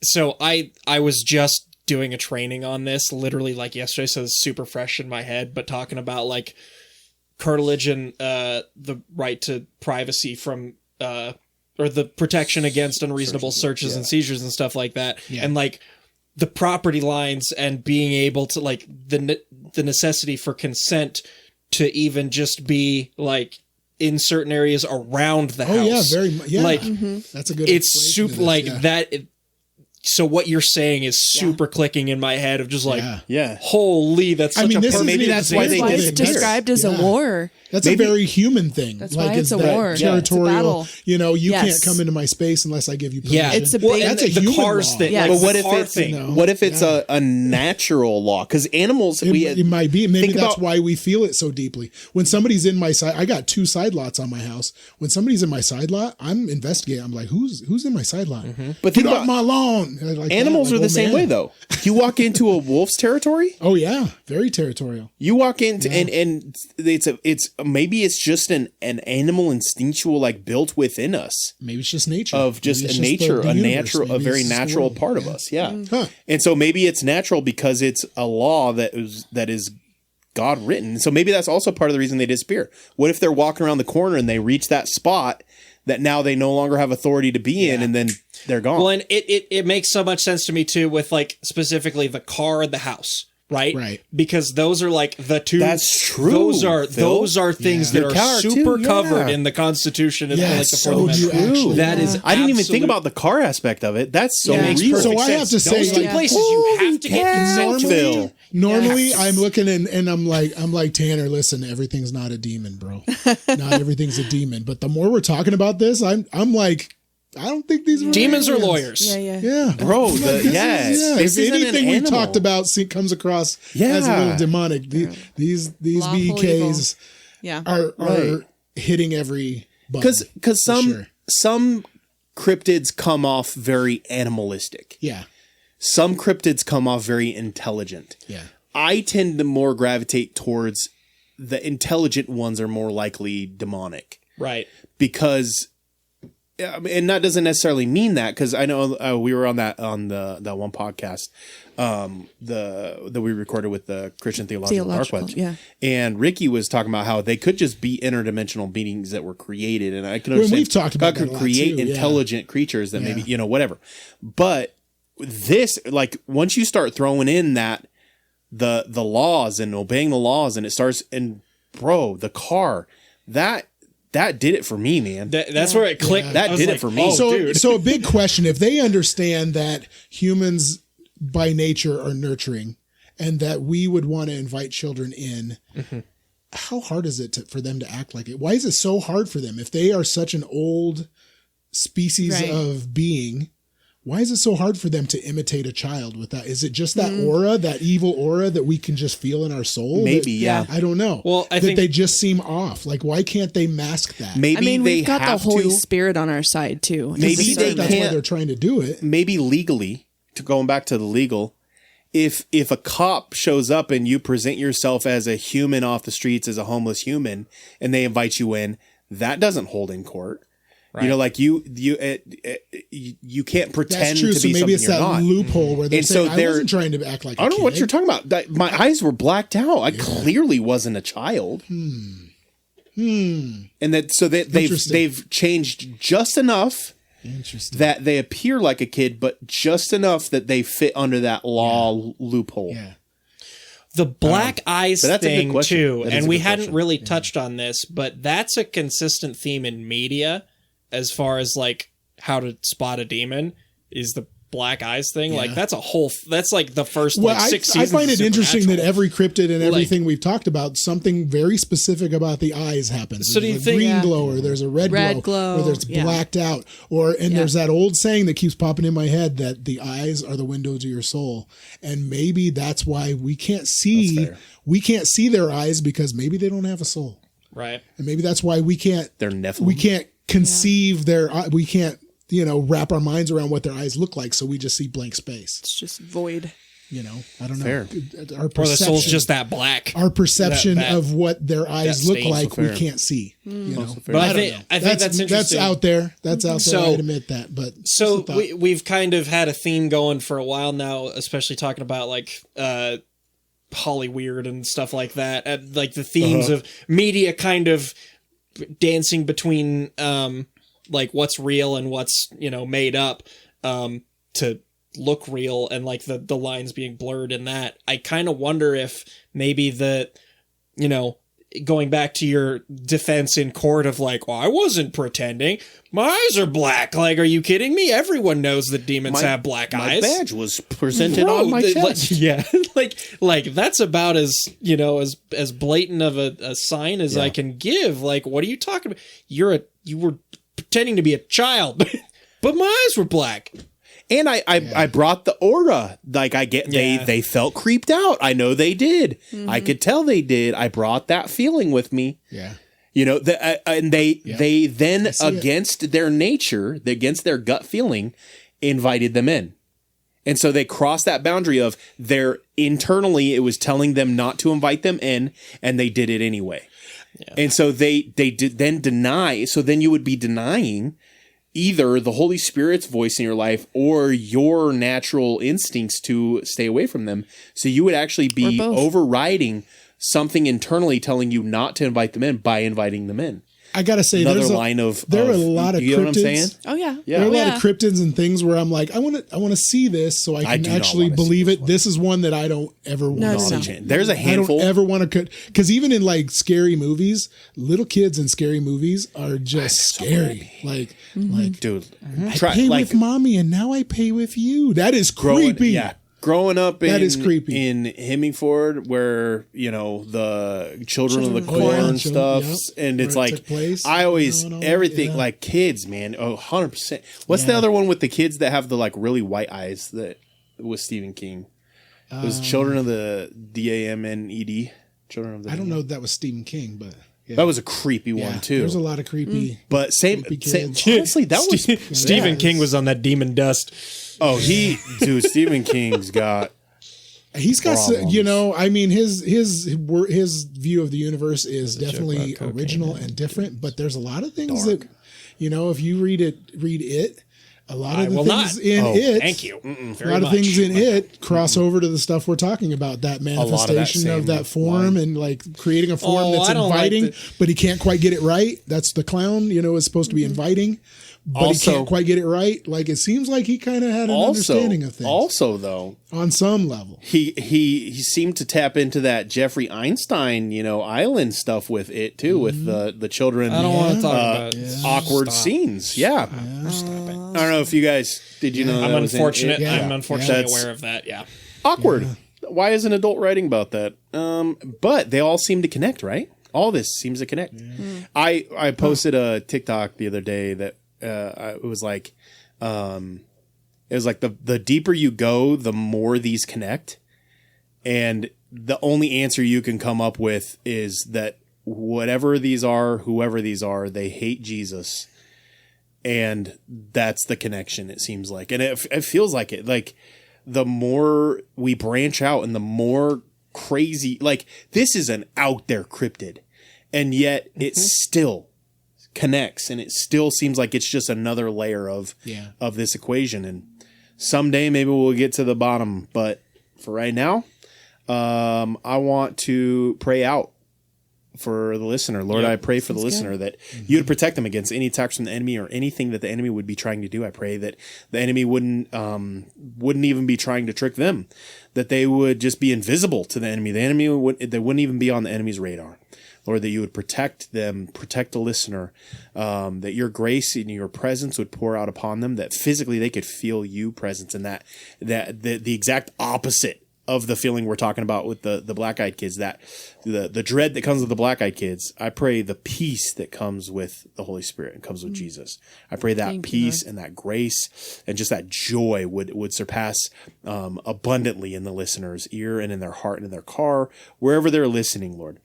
So I was just doing a training on this literally like yesterday, so it's super fresh in my head, but talking about like curtilage and the right to privacy from... or the protection against unreasonable searches and seizures and stuff like that. Yeah. And like the property lines and being able to like the necessity for consent to even just be like in certain areas around the house. Like that's a good. It's super like that. So what you're saying is super clicking in my head of just like, holy, that's such a perfect. Maybe that's why it's described as a war. That's a very human thing. That's why it's a war. Territorial. You know, you can't come into my space unless I give you permission. Yeah, it's a big. That's a human cars law. Thing. Like, but what if it's what if it's a natural law? Because animals, it might be. Maybe that's why we feel it so deeply. When somebody's in my side, I got 2 side lots on my house. When somebody's in my side lot, I'm investigating. I'm like, who's in my side lot? But get off my lawn. Like animals are the same way, though. You walk into a wolf's territory. Oh yeah, very territorial. You walk into and it's maybe it's just an animal instinctual like built within us. Maybe it's just nature. Of just a nature, a very natural part of us. Yeah. Huh. And so maybe it's natural because it's a law that is God written. So maybe that's also part of the reason they disappear. What if they're walking around the corner and they reach that spot that now they no longer have authority to be in, and then they're gone? Well, and it makes so much sense to me too with like specifically the car and the house. Right. Because those are like the two. That's true. Those are things that are super covered in the Constitution and like the Fourth Amendment. That is. I didn't even think about the car aspect of it. That's so real. So I have to say, those two places you have to get consent. Normally, I'm looking and I'm like Tanner. Listen, everything's not a demon, bro. Not everything's a demon. But the more we're talking about this, I'm like, I don't think these demons are lawyers. Yeah, bro. If anything we talked about comes across as a little demonic, these BKs are hitting every button. Because some cryptids come off very animalistic. Yeah. Some cryptids come off very intelligent. Yeah. I tend to more gravitate towards the intelligent ones are more likely demonic. Right. Because. And that doesn't necessarily mean that, because I know we were on that one podcast that we recorded with the Christian Theological Dark Web, and Ricky was talking about how they could just be interdimensional beings that were created, and I can understand we've talked about God could create intelligent creatures that maybe whatever, but this like once you start throwing in that the laws and obeying the laws, and it starts the car that did it for me, man. That's where it clicked. That did it for me. So a big question, if they understand that humans by nature are nurturing and that we would want to invite children in, how hard is it for them to act like it? Why is it so hard for them? If they are such an old species of being, why is it so hard for them to imitate a child with that? Is it just that aura, that evil aura that we can just feel in our soul? Maybe, I don't know. Well, I think they just seem off. Like, why can't they mask that? Maybe we've got the Holy Spirit on our side too. Maybe that's why they're trying to do it. Maybe legally, going back to the legal, if a cop shows up and you present yourself as a human off the streets, as a homeless human, and they invite you in, that doesn't hold in court. Right. You know, like you can't pretend to be something you're not. Maybe it's that loophole where they're saying, I wasn't trying to act like a kid. I don't know what you're talking about. My eyes were blacked out. I clearly wasn't a child. And they've changed just enough that they appear like a kid, but just enough that they fit under that law loophole. Yeah. The black eyes thing too, and we hadn't really touched on this, but that's a consistent theme in media as far as like how to spot a demon is the black eyes thing, like that's like the first Well, like 6 I seasons. find of it interesting that Supernatural. every cryptid and everything we've talked about, something very specific about the eyes happens. So do There's you a think- green Yeah. glow, or there's a red glow, or there's yeah. blacked out, there's that old saying that keeps popping in my head that the eyes are the window to your soul, and maybe that's why we can't see their eyes, because maybe they don't have a soul, right? and maybe that's why we can't. They're Nephilim. We can't conceive we can't wrap our minds around what their eyes look like, so we just see blank space. It's just void. I don't know. Fair. Our Or the perception, soul's just that black. our perception that- of what their eyes look stain. like, Also we fair. can't see. But I think that's interesting. That's out there. That's out there. So- I admit that. But So just a thought. we've kind of had a theme going for a while now, especially talking about like Hollyweird and stuff like that, and like the themes of media kind of dancing between like what's real and what's made up to look real, and like the lines being blurred in that. I kind of wonder if maybe going back to your defense in court of like, well, I wasn't pretending. My eyes are black. Like, are you kidding me? Everyone knows that demons have black My eyes. badge was presented Bro, on my chest. yeah, like that's about as as blatant of a sign as I can give. Like, what are you talking about? You were pretending to be a child, but my eyes were black. And I brought the aura. Like they felt creeped out. I know they did. I could tell they did. I brought that feeling with me. yeah. And they then see it. against their nature, against their gut feeling, invited them in. And so they crossed that boundary of their internally, it was telling them not to invite them in, and they did it anyway. Yeah. And so they did then deny. So then you would be denying either the Holy Spirit's voice in your life or your natural instincts to stay away from them. So you would actually be overriding something internally telling you not to invite them in by inviting them in. I gotta say, Another there line of are a lot of you know what I'm saying? cryptids. Oh yeah. Yeah. There are a Yeah. lot of cryptids and things where I'm like, I want to see this so I can do not actually wanna see believe this it. This is one that I don't ever want No, to no, see. no. There's a I handful. don't ever want to, because even in like scary movies, little kids in scary movies are just scary. Like, Dude, I try pay like with mommy and now I pay with you. That is growing, creepy. yeah. Growing up That is creepy. in Hemingford, where the Children of the Children of the Corn Corn. stuff, Yep. and it's Where it like took place. I always No, no, everything yeah. like kids, man. 100%. What's the other one with the kids that have the like really white eyes that was Stephen King? It was Children of the Damned. Children of the I don't know if that was Stephen King, but yeah. That was a creepy Yeah, one too. There's a lot of creepy. But same kids. honestly, that was Stephen King was on that demon dust. Stephen King's got He's got, problems. I mean, his view of the universe is definitely original and different. But there's a lot of things that, if you read it, a lot of the will things not. in it. Thank you. A lot of things in it cross over to the stuff we're talking about. That manifestation of that form and like creating a form that's I don't like inviting, but he can't quite get it right. That's the clown, is supposed to be inviting, but Also- he can't quite get it right. Like it seems like he kind of had an understanding of things Also, though, on some level. he seemed to tap into that Jeffrey Einstein, island stuff with it too, with the children. I don't want to talk about awkward scenes. Yeah. I don't know if you guys did. You know, I'm that was in unfortunate. it? I'm unfortunately That's aware of that. Yeah. awkward. Why is an adult writing about that? But they all seem to connect, right? All this seems to connect. I posted a TikTok the other day that it was like the deeper you go, the more these connect, and the only answer you can come up with is that whatever these are, whoever these are, they hate Jesus. And that's the connection, it seems like. And it feels like it. Like, the more we branch out and the more crazy... Like, this is an out there cryptid. And yet, it still connects. And it still seems like it's just another layer of this equation. And someday, maybe we'll get to the bottom. But for right now, I want to pray out for the listener. Lord, I pray for the listener that you would protect them against any attacks from the enemy or anything that the enemy would be trying to do. I pray that the enemy wouldn't even be trying to trick them, that they would just be invisible to the enemy. They wouldn't even be on the enemy's radar. Lord, that you would protect them, protect the listener, that your grace and your presence would pour out upon them, that physically they could feel you presence, and that the exact opposite of the feeling we're talking about with the black-eyed kids, that the dread that comes with the black-eyed kids, I pray the peace that comes with the Holy Spirit and comes with Jesus. I pray that peace and that grace and just that joy would surpass abundantly in the listener's ear and in their heart and in their car, wherever they're listening, Lord.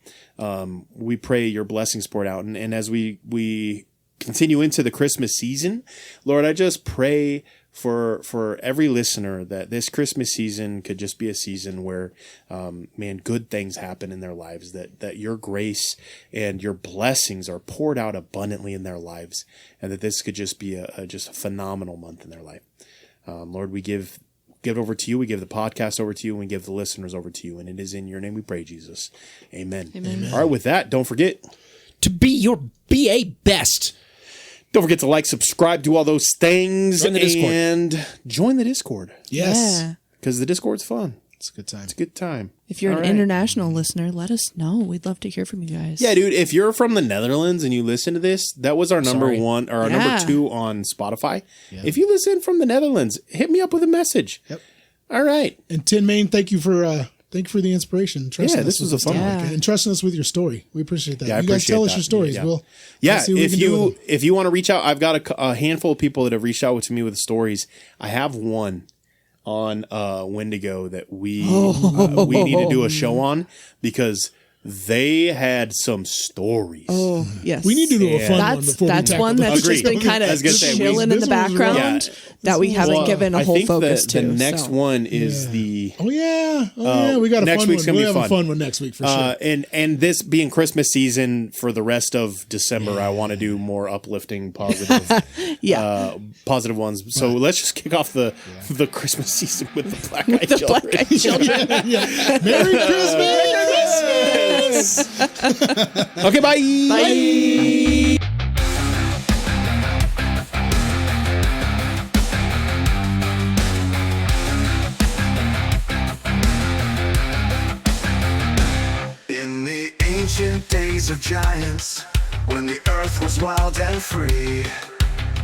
We pray your blessings poured out. And as we continue into the Christmas season, Lord, I just pray for every listener that this Christmas season could just be a season where, good things happen in their lives, that your grace and your blessings are poured out abundantly in their lives, and that this could just be a phenomenal month in their life. Lord, we give it over to you. We give the podcast over to you, and we give the listeners over to you. And it is in your name we pray, Jesus. Amen. Amen. All right, with that, don't forget to be your BA best. Don't forget to like, subscribe, do all those things, and join the Discord. Yes. Because the Discord's fun. It's a good time. It's a good time. If you're an international listener, let us know. We'd love to hear from you guys. Yeah, dude. If you're from the Netherlands and you listen to this, that was our number 1 or our number 2 on Spotify. Yeah. If you listen from the Netherlands, hit me up with a message. Yep. All right. And Tin Main, thank you for the inspiration. This was a fun one. And trusting us with your story. We appreciate that. Yeah, you guys tell us your stories. Yeah. If you want to reach out, I've got a handful of people that have reached out to me with stories. I have one on Wendigo that we need to do a show on, because they had some stories. Oh, yes. We need to do a fun one before that's one that's just been kind of chilling in the background that we haven't given a whole focus to. The next one is the... Oh, yeah. We got a next fun week's one. Gonna be fun. A fun one next week for sure. And this being Christmas season for the rest of December, I want to do more uplifting, positive positive ones. So let's just kick off the Christmas season with the Black-Eyed Children. Merry Christmas! Okay, bye. Bye. In the ancient days of giants, when the earth was wild and free,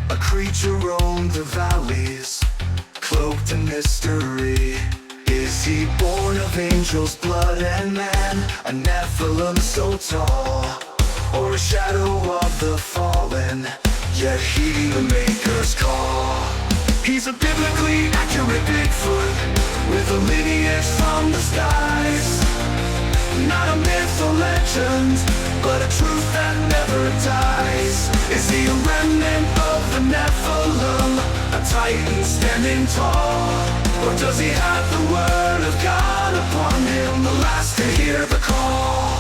a creature roamed the valleys, cloaked in mystery. Is he born of angels' blood and man, a Nephilim so tall, or a shadow of the fallen, yet heeding the Maker's call? He's a biblically accurate Bigfoot, with a lineage from the skies. Not a myth or legend, but a truth that never dies. Is he a remnant of the Nephilim, a titan standing tall? Or does he have the word of God upon him, the last to hear the call?